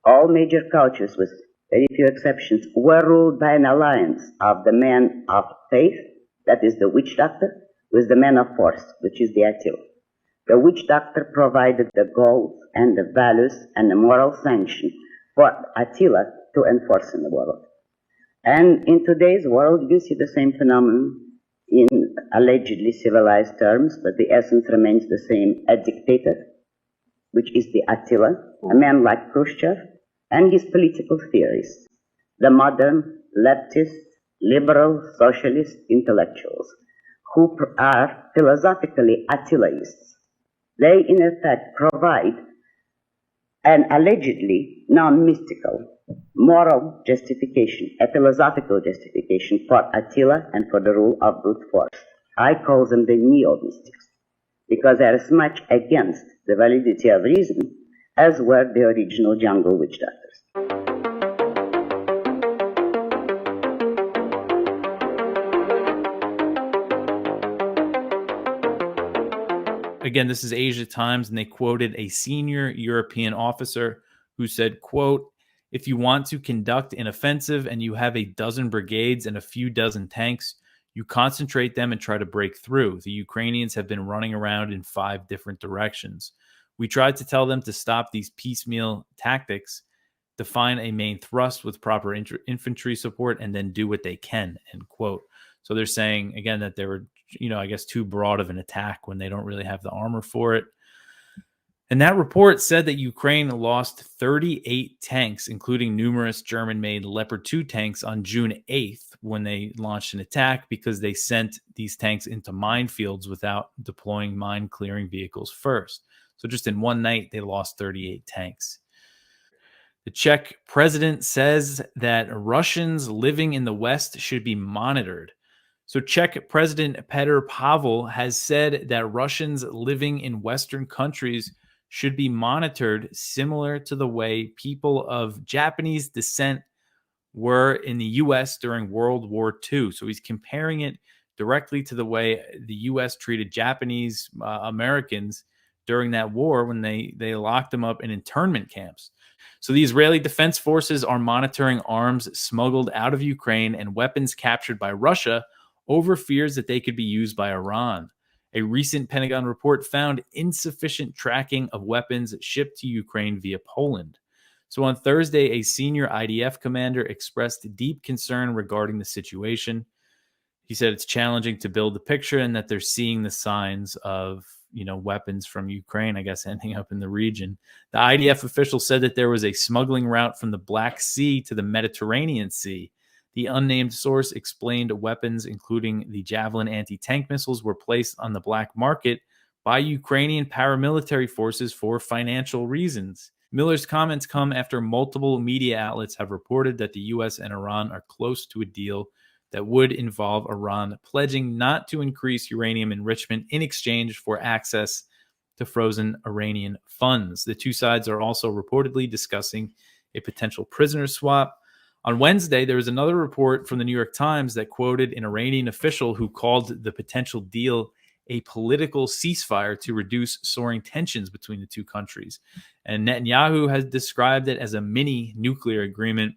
all major cultures, with very few exceptions, were ruled by an alliance of the man of faith, that is the witch doctor, with the man of force, which is the Attila. The witch doctor provided the goals and the values and the moral sanction for Attila to enforce in the world. And in today's world, you see the same phenomenon in allegedly civilized terms, but the essence remains the same: a dictator, which is the Attila, a man like Khrushchev, and his political theorists, the modern leftist, liberal, socialist intellectuals, who are philosophically Attilaists. They, in effect, provide an allegedly non-mystical moral justification, a philosophical justification for Attila and for the rule of brute force. I call them the neo-mystics, because they are as much against the validity of reason as were the original jungle witch doctors. Again, this is Asia Times, and they quoted a senior European officer who said, quote, "If you want to conduct an offensive and you have a dozen brigades and a few dozen tanks, You concentrate them and try to break through. The Ukrainians have been running around in 5 different directions. We tried to tell them to stop these piecemeal tactics, define a main thrust with proper infantry support, and then do what they can," end quote. So they're saying, again, that they were, I guess, too broad of an attack when they don't really have the armor for it. And that report said that Ukraine lost 38 tanks, including numerous German-made Leopard 2 tanks, on June 8th when they launched an attack because they sent these tanks into minefields without deploying mine-clearing vehicles first. So just in one night, they lost 38 tanks. The Czech president says that Russians living in the West should be monitored. So Czech President Petr Pavel has said that Russians living in Western countries should be monitored similar to the way people of Japanese descent were in the U.S. during World War II. So he's comparing it directly to the way the U.S. treated Japanese Americans during that war when they locked them up in internment camps. So the Israeli Defense Forces are monitoring arms smuggled out of Ukraine and weapons captured by Russia over fears that they could be used by Iran. A recent Pentagon report found insufficient tracking of weapons shipped to Ukraine via Poland. So on Thursday, a senior IDF commander expressed deep concern regarding the situation. He said it's challenging to build the picture and that they're seeing the signs of, weapons from Ukraine, I guess, ending up in the region. The IDF official said that there was a smuggling route from the Black Sea to the Mediterranean Sea. The unnamed source explained weapons, including the Javelin anti-tank missiles, were placed on the black market by Ukrainian paramilitary forces for financial reasons. Miller's comments come after multiple media outlets have reported that the U.S. and Iran are close to a deal that would involve Iran pledging not to increase uranium enrichment in exchange for access to frozen Iranian funds. The two sides are also reportedly discussing a potential prisoner swap. On Wednesday, there was another report from the New York Times that quoted an Iranian official who called the potential deal a political ceasefire to reduce soaring tensions between the two countries. And Netanyahu has described it as a mini nuclear agreement.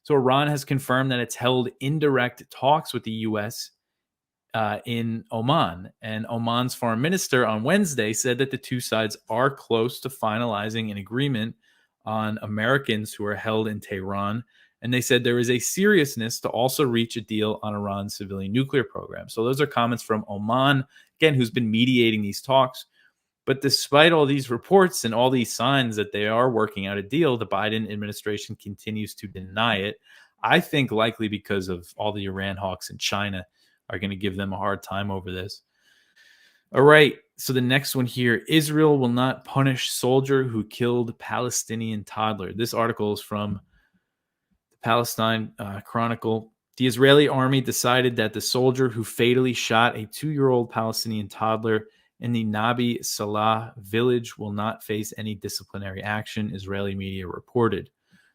So Iran has confirmed that it's held indirect talks with the U.S. In Oman. And Oman's foreign minister on Wednesday said that the two sides are close to finalizing an agreement on Americans who are held in Tehran. And they said there is a seriousness to also reach a deal on Iran's civilian nuclear program. So those are comments from Oman, again, who's been mediating these talks. But despite all these reports and all these signs that they are working out a deal, the Biden administration continues to deny it. I think likely because of all the Iran hawks in China are going to give them a hard time over this. All right. So the next one here, Israel will not punish soldier who killed Palestinian toddler. This article is from the Palestine Chronicle. The Israeli army decided that the soldier who fatally shot a 2-year-old Palestinian toddler in the Nabi Salah village will not face any disciplinary action, Israeli media reported.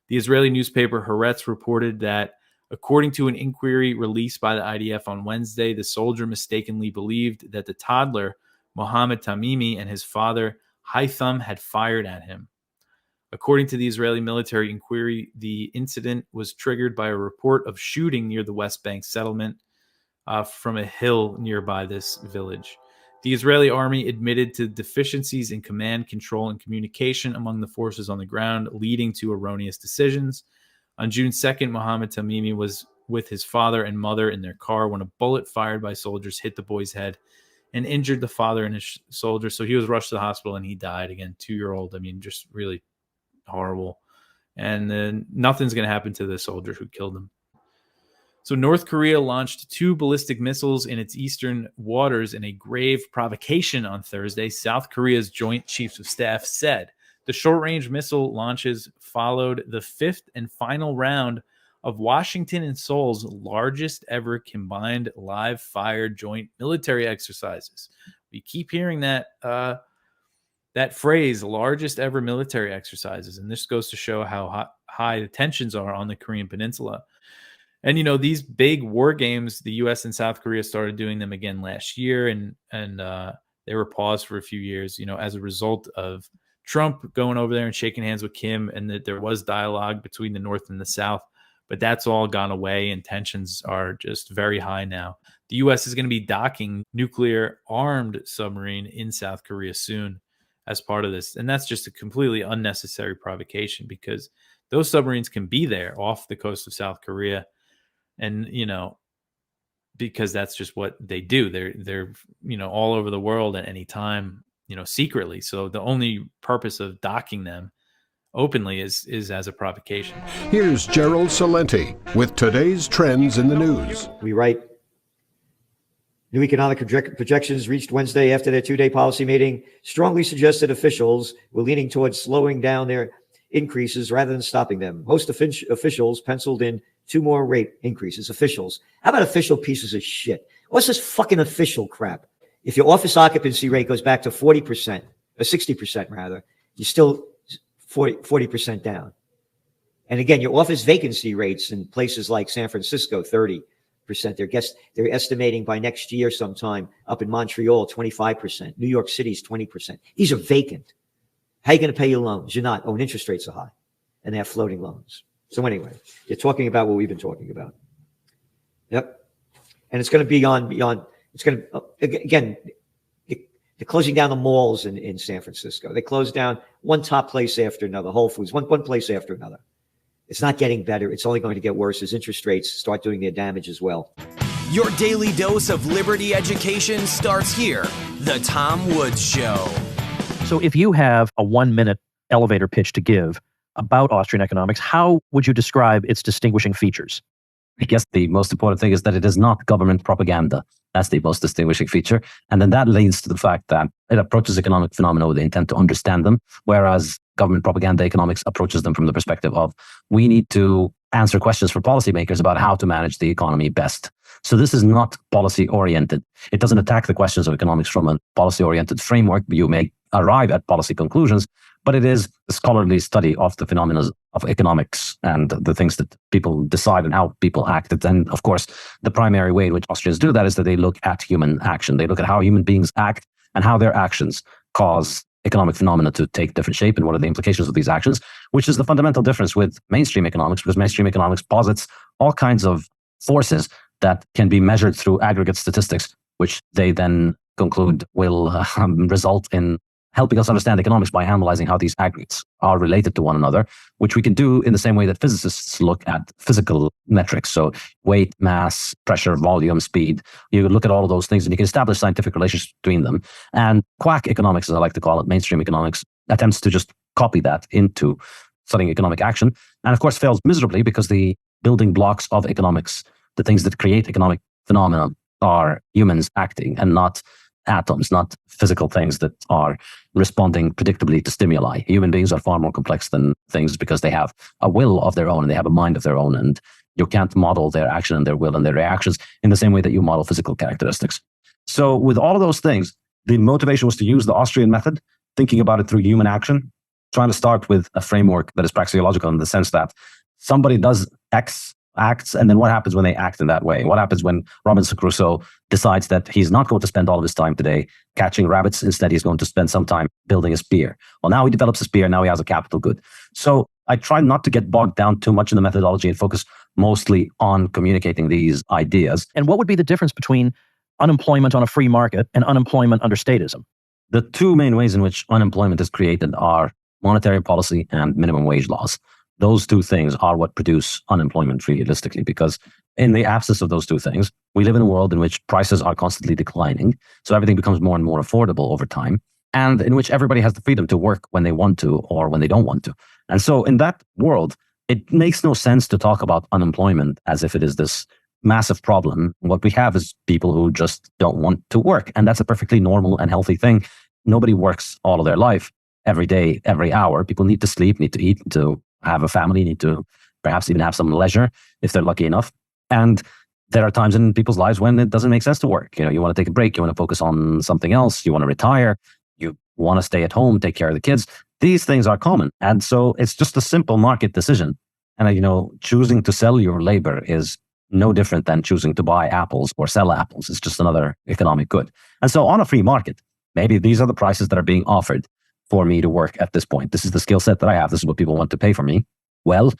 The Israeli newspaper Haaretz reported that, according to an inquiry released by the IDF on Wednesday, the soldier mistakenly believed that the toddler, Mohammed Tamimi, and his father, Haitham, had fired at him. According to the Israeli military inquiry, the incident was triggered by a report of shooting near the West Bank settlement from a hill nearby this village. The Israeli army admitted to deficiencies in command, control, and communication among the forces on the ground, leading to erroneous decisions. On June 2nd, Mohammed Tamimi was with his father and mother in their car when a bullet fired by soldiers hit the boy's head and injured the father and his soldier. So he was rushed to the hospital and he died. Again, 2-year-old. I mean, just really horrible. And then nothing's going to happen to the soldier who killed him. So North Korea launched 2 ballistic missiles in its eastern waters in a grave provocation on Thursday, South Korea's Joint Chiefs of Staff said. The short-range missile launches followed the 5th and final round of Washington and Seoul's largest ever combined live-fire joint military exercises. We keep hearing that phrase, largest ever military exercises, and this goes to show how high the tensions are on the Korean Peninsula. And, these big war games, the U.S. and South Korea started doing them again last year, and they were paused for a few years, as a result of Trump going over there and shaking hands with Kim, and that there was dialogue between the North and the South. but that's all gone away, and tensions are just very high now. The U.S. is going to be docking nuclear-armed submarine in South Korea soon as part of this, and that's just a completely unnecessary provocation because those submarines can be there off the coast of South Korea, and because that's just what they do. They're all over the world at any time, secretly. So the only purpose of docking them openly is as a provocation. Here's Gerald Salenti with today's trends in the news. We write, new economic projections reached Wednesday after their two-day policy meeting strongly suggested officials were leaning towards slowing down their increases rather than stopping them. Most officials penciled in 2 more rate increases. Officials. How about official pieces of shit? What's this fucking official crap? If your office occupancy rate goes back to 40%, or 60% rather, you're still 40% down. And again, your office vacancy rates in places like San Francisco, 30%. They're estimating by next year sometime up in Montreal, 25%. New York City's 20%. These are vacant. How are you going to pay your loans? You're not. Oh, and interest rates are high. And they have floating loans. So anyway, you're talking about what we've been talking about. Yep. And it's going to be beyond, it's going to, again, they're closing down the malls in San Francisco. They closed down one top place after another, Whole Foods, one place after another. It's not getting better. It's only going to get worse as interest rates start doing their damage as well. Your daily dose of Liberty education starts here. The Tom Woods Show. So if you have a 1-minute elevator pitch to give about Austrian economics, how would you describe its distinguishing features? I guess the most important thing is that it is not government propaganda. That's the most distinguishing feature. And then that leads to the fact that it approaches economic phenomena with the intent to understand them, whereas government propaganda economics approaches them from the perspective of, we need to answer questions for policymakers about how to manage the economy best. So this is not policy-oriented. It doesn't attack the questions of economics from a policy-oriented framework. You may arrive at policy conclusions, but it is a scholarly study of the phenomena of economics and the things that people decide and how people act. And of course, the primary way in which Austrians do that is that they look at human action. They look at how human beings act and how their actions cause economic phenomena to take different shape and what are the implications of these actions, which is the fundamental difference with mainstream economics, because mainstream economics posits all kinds of forces that can be measured through aggregate statistics, which they then conclude will result in helping us understand economics by analyzing how these aggregates are related to one another, which we can do in the same way that physicists look at physical metrics. So weight, mass, pressure, volume, speed. You look at all of those things and you can establish scientific relations between them. And quack economics, as I like to call it, mainstream economics, attempts to just copy that into studying economic action. And of course fails miserably because the building blocks of economics, the things that create economic phenomena, are humans acting and not atoms, not physical things that are responding predictably to stimuli. Human beings are far more complex than things because they have a will of their own and they have a mind of their own, and you can't model their action and their will and their reactions in the same way that you model physical characteristics. So with all of those things, the motivation was to use the Austrian method, thinking about it through human action, trying to start with a framework that is praxeological in the sense that somebody does X, acts, and then what happens when they act in that way? What happens when Robinson Crusoe decides that he's not going to spend all of his time today catching rabbits, instead he's going to spend some time building a spear? Well, now he develops a spear, now he has a capital good. So I try not to get bogged down too much in the methodology and focus mostly on communicating these ideas. And what would be the difference between unemployment on a free market and unemployment under statism? The two main ways in which unemployment is created are monetary policy and minimum wage laws. Those two things are what produce unemployment realistically, because in the absence of those two things, we live in a world in which prices are constantly declining. So everything becomes more and more affordable over time, and in which everybody has the freedom to work when they want to or when they don't want to. And so in that world, it makes no sense to talk about unemployment as if it is this massive problem. What we have is people who just don't want to work. And that's a perfectly normal and healthy thing. Nobody works all of their life, every day, every hour. People need to sleep, need to eat, to have a family, need to perhaps even have some leisure if they're lucky enough. And there are times in people's lives when it doesn't make sense to work. You know, you want to take a break, you want to focus on something else, you want to retire, you want to stay at home, take care of the kids. These things are common. And so it's just a simple market decision. And, you know, choosing to sell your labor is no different than choosing to buy apples or sell apples. It's just another economic good. And so on a free market, maybe these are the prices that are being offered for me to work at this point. This is the skill set that I have. This is what people want to pay for me. Well,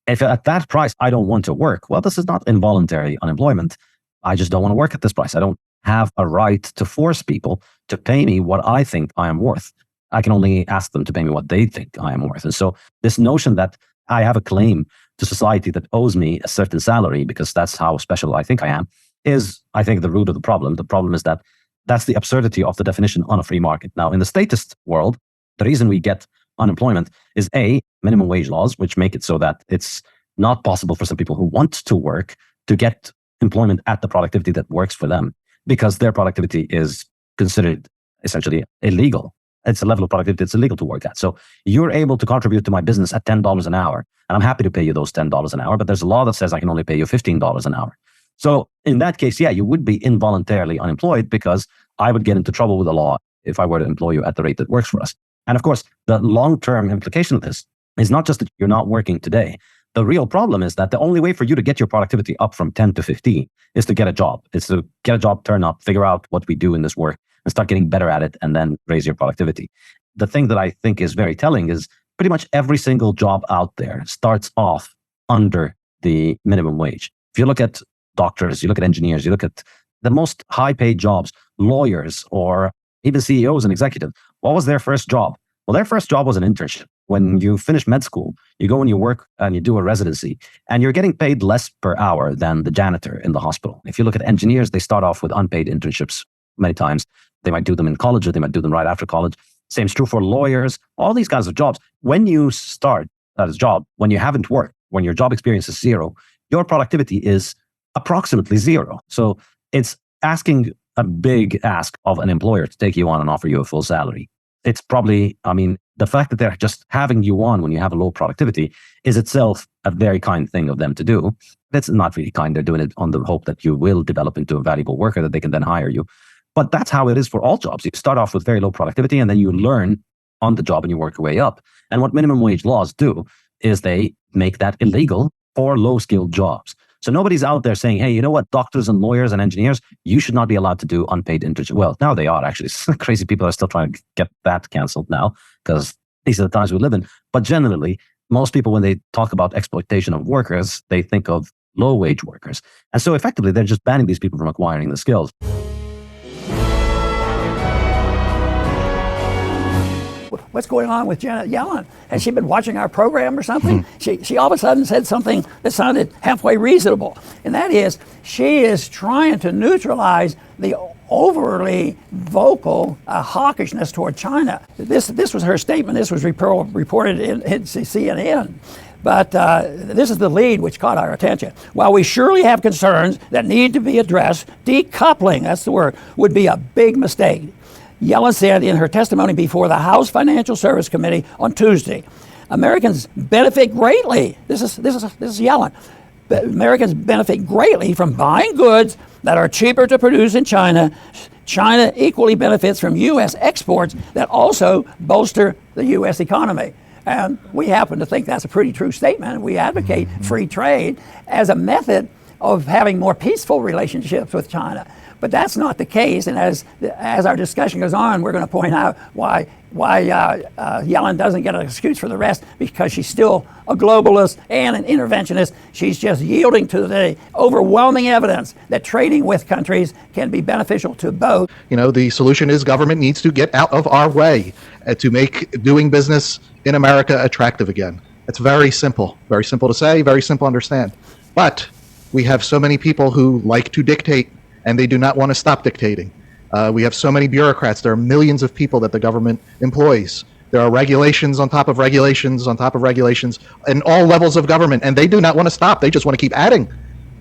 If at that price I don't want to work, well, this is not involuntary unemployment. I just don't want to work at this price. I don't have a right to force people to pay me what I think I am worth. I can only ask them to pay me what they think I am worth. And so this notion that I have a claim to society that owes me a certain salary because that's how special I think I am is, I think, the root of the problem. The problem is that that's the absurdity of the definition on a free market. Now, in the statist world, the reason we get unemployment is A, minimum wage laws, which make it so that it's not possible for some people who want to work to get employment at the productivity that works for them because their productivity is considered essentially illegal. It's a level of productivity that's illegal to work at. So you're able to contribute to my business at $10 an hour, and I'm happy to pay you those $10 an hour, but there's a law that says I can only pay you $15 an hour. So in that case, yeah, you would be involuntarily unemployed because I would get into trouble with the law if I were to employ you at the rate that works for us. And of course, the long-term implication of this is not just that you're not working today. The real problem is that the only way for you to get your productivity up from 10 to 15 is to get a job. It's to get a job, turn up, figure out what we do in this work, and start getting better at it, and then raise your productivity. The thing that I think is very telling is pretty much every single job out there starts off under the minimum wage. If you look at doctors, you look at engineers, you look at the most high-paid jobs, lawyers, or even CEOs and executives, what was their first job? Well, their first job was an internship. When you finish med school, you go and you work and you do a residency, and you're getting paid less per hour than the janitor in the hospital. If you look at engineers, they start off with unpaid internships many times. They might do them in college or they might do them right after college. Same is true for lawyers, all these kinds of jobs. When you start at a job, when you haven't worked, when your job experience is zero, your productivity is approximately zero. So it's asking a big ask of an employer to take you on and offer you a full salary. It's probably, the fact that they're just having you on when you have a low productivity is itself a very kind thing of them to do. That's not really kind. They're doing it on the hope that you will develop into a valuable worker that they can then hire you. But that's how it is for all jobs. You start off with very low productivity and then you learn on the job and you work your way up. And what minimum wage laws do is they make that illegal for low-skilled jobs. So nobody's out there saying, hey, you know what, doctors and lawyers and engineers, you should not be allowed to do unpaid internship. Well, now they are actually. Crazy people are still trying to get that canceled now because these are the times we live in. But generally, most people, when they talk about exploitation of workers, they think of low-wage workers. And so effectively, they're just banning these people from acquiring the skills. What's going on with Janet Yellen? Has she been watching our program or something? She all of a sudden said something that sounded halfway reasonable, and that is she is trying to neutralize the overly vocal hawkishness toward China. This was her statement. This was reported in CNN. But this is the lead which caught our attention. While we surely have concerns that need to be addressed, decoupling, that's the word, would be a big mistake. Yellen said in her testimony before the House Financial Service Committee on Tuesday, Americans benefit greatly. This is Yellen. Americans benefit greatly from buying goods that are cheaper to produce in China. China equally benefits from U.S. exports that also bolster the U.S. economy. And we happen to think that's a pretty true statement. We advocate free trade as a method of having more peaceful relationships with China. But that's not the case, and as our discussion goes on, we're going to point out why Yellen doesn't get an excuse for the rest, because she's still a globalist and an interventionist. She's just yielding to the overwhelming evidence that trading with countries can be beneficial to both. The solution is government needs to get out of our way to make doing business in America attractive again. It's very simple to say, very simple to understand. But we have so many people who like to dictate, and they do not want to stop dictating. We have so many bureaucrats. There are millions of people that the government employs. There are regulations on top of regulations on top of regulations in all levels of government, and they do not want to stop. They just want to keep adding.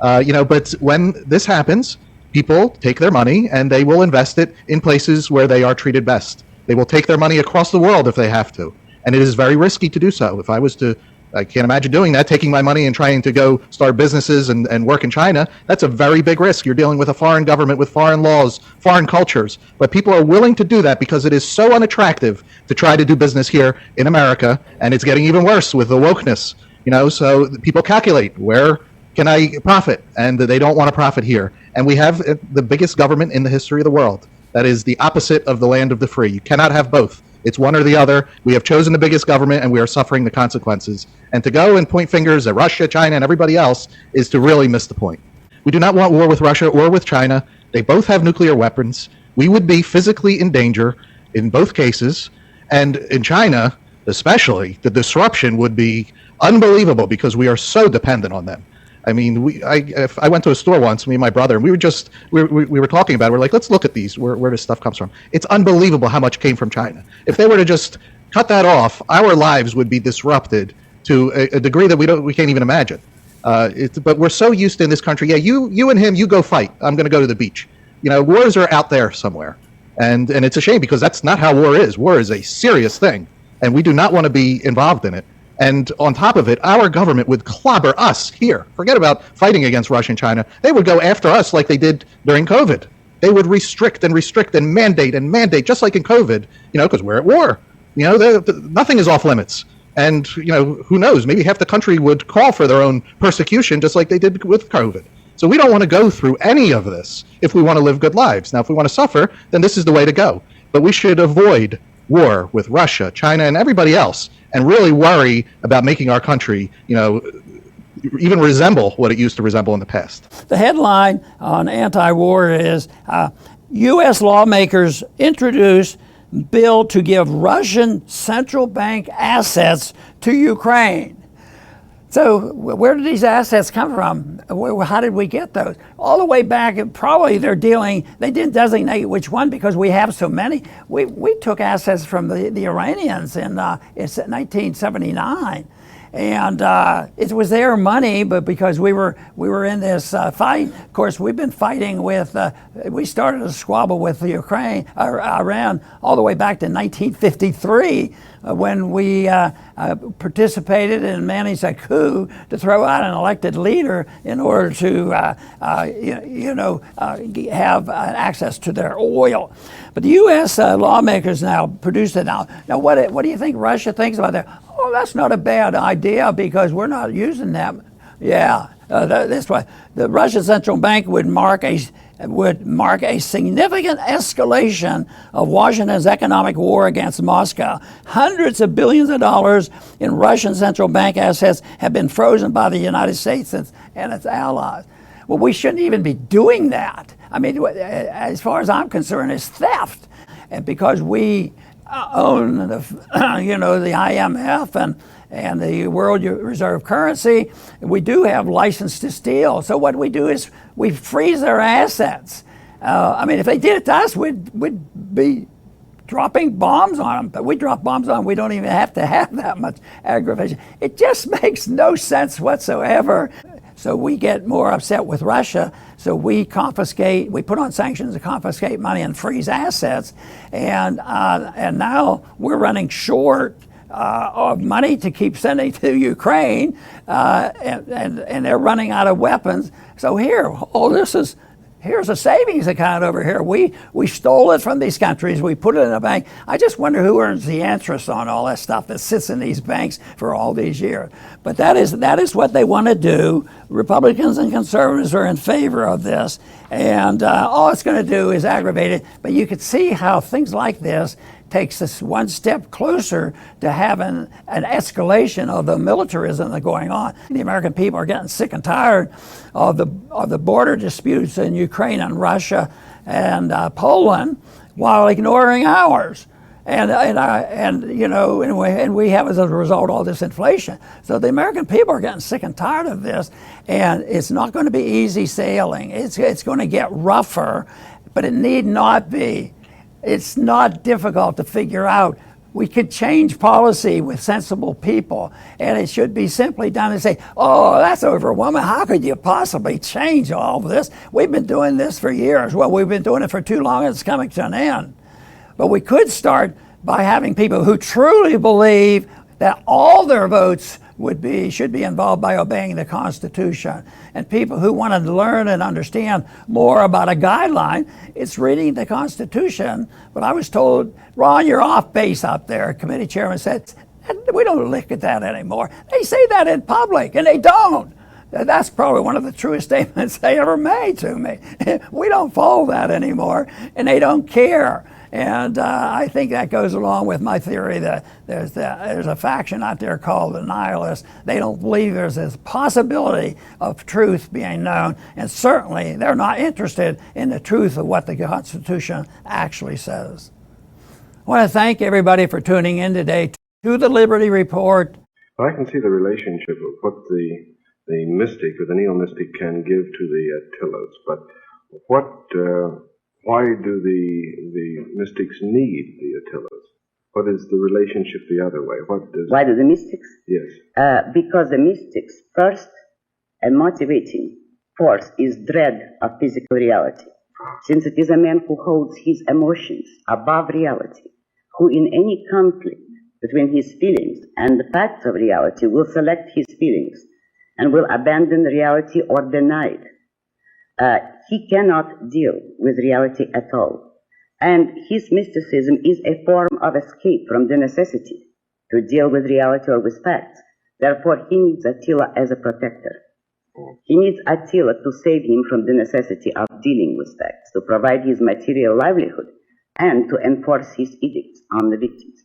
But when this happens, people take their money and they will invest it in places where they are treated best. They will take their money across the world if they have to. And it is very risky to do so. If I was to I can't imagine doing that, taking my money and trying to go start businesses and work in China. That's a very big risk. You're dealing with a foreign government with foreign laws, foreign cultures. But people are willing to do that because it is so unattractive to try to do business here in America. And it's getting even worse with the wokeness. So people calculate, where can I profit? And they don't want to profit here. And we have the biggest government in the history of the world. That is the opposite of the land of the free. You cannot have both. It's one or the other. We have chosen the biggest government, and we are suffering the consequences. And to go and point fingers at Russia, China, and everybody else is to really miss the point. We do not want war with Russia or with China. They both have nuclear weapons. We would be physically in danger in both cases. And in China, especially, the disruption would be unbelievable because we are so dependent on them. I mean, I went to a store once, me and my brother, and we were talking about it. We're like, let's look at these, where this stuff comes from. It's unbelievable how much came from China. If they were to just cut that off, our lives would be disrupted to a degree that we can't even imagine. But we're so used to in this country. Yeah, you and him, you go fight. I'm going to go to the beach. You know, wars are out there somewhere, and it's a shame because that's not how war is. War is a serious thing, and we do not want to be involved in it. And on top of it, our government would clobber us here. Forget about fighting against Russia and China. They would go after us like they did during COVID. They would restrict and mandate, just like in COVID, you know, because we're at war. You know, nothing is off limits. And, you know, who knows? Maybe half the country would call for their own persecution, just like they did with COVID. So we don't want to go through any of this if we want to live good lives. Now, if we want to suffer, then this is the way to go. But we should avoid war with Russia, China, and everybody else, and really worry about making our country, you know, even resemble what it used to resemble in the past. The headline on anti-war is U.S. lawmakers introduce bill to give Russian central bank assets to Ukraine. So where did these assets come from? How did we get those? All the way back, probably they didn't designate which one because we have so many. We took assets from the Iranians in 1979. And it was their money, but because we were in this fight, of course, we've been fighting with, we started a squabble with the Iran all the way back to 1953 when we participated and managed a coup to throw out an elected leader in order to, have access to their oil. But the U.S. Lawmakers now produce it now. Now, what do you think Russia thinks about that? Oh, that's not a bad idea because we're not using them. Yeah, that's why the Russian central bank would mark a significant escalation of Washington's economic war against Moscow. Hundreds of billions of dollars in Russian central bank assets have been frozen by the United States and its allies. Well, we shouldn't even be doing that. I mean, as far as I'm concerned, it's theft, and because we own the IMF and the World Reserve Currency, we do have license to steal. So what we do is we freeze their assets. I mean, if they did it to us, we'd be dropping bombs on them. But we drop bombs on them, we don't even have to have that much aggravation. It just makes no sense whatsoever. So we get more upset with Russia. So we put on sanctions to confiscate money and freeze assets. And now we're running short of money to keep sending to Ukraine, and they're running out of weapons. So here's a savings account over here. We stole it from these countries. We put it in a bank. I just wonder who earns the interest on all that stuff that sits in these banks for all these years. But that is what they want to do. Republicans and conservatives are in favor of this, and all it's going to do is aggravate it. But you can see how things like this takes us one step closer to having an escalation of the militarism that's going on. The American people are getting sick and tired of the border disputes in Ukraine and Russia and Poland while ignoring ours. And we have as a result all this inflation. So the American people are getting sick and tired of this, and it's not going to be easy sailing. It's going to get rougher, but it need not be. It's not difficult to figure out. We could change policy with sensible people, and it should be simply done and say, oh, that's overwhelming. How could you possibly change all of this? We've been doing this for years. Well, we've been doing it for too long, and it's coming to an end. But we could start by having people who truly believe that all their votes should be involved by obeying the Constitution. And people who want to learn and understand more about a guideline, it's reading the Constitution. But I was told, Ron, you're off base out there. Committee chairman said, we don't look at that anymore. They say that in public, and they don't. That's probably one of the truest statements they ever made to me. We don't follow that anymore, and they don't care. And I think that goes along with my theory that there's a faction out there called the nihilists. They don't believe there's a possibility of truth being known, and certainly they're not interested in the truth of what the Constitution actually says. I want to thank everybody for tuning in today to the Liberty Report. Well, I can see the relationship of what the mystic or the neo-mystic can give to the Attilas, but why do the mystics need the Attilas? What is the relationship the other way? Why do the mystics? Yes. Because the mystics' first and motivating force is dread of physical reality, since it is a man who holds his emotions above reality, who in any conflict between his feelings and the facts of reality will select his feelings and will abandon reality or deny it. He cannot deal with reality at all. And his mysticism is a form of escape from the necessity to deal with reality or with facts. Therefore, he needs Attila as a protector. He needs Attila to save him from the necessity of dealing with facts, to provide his material livelihood, and to enforce his edicts on the victims.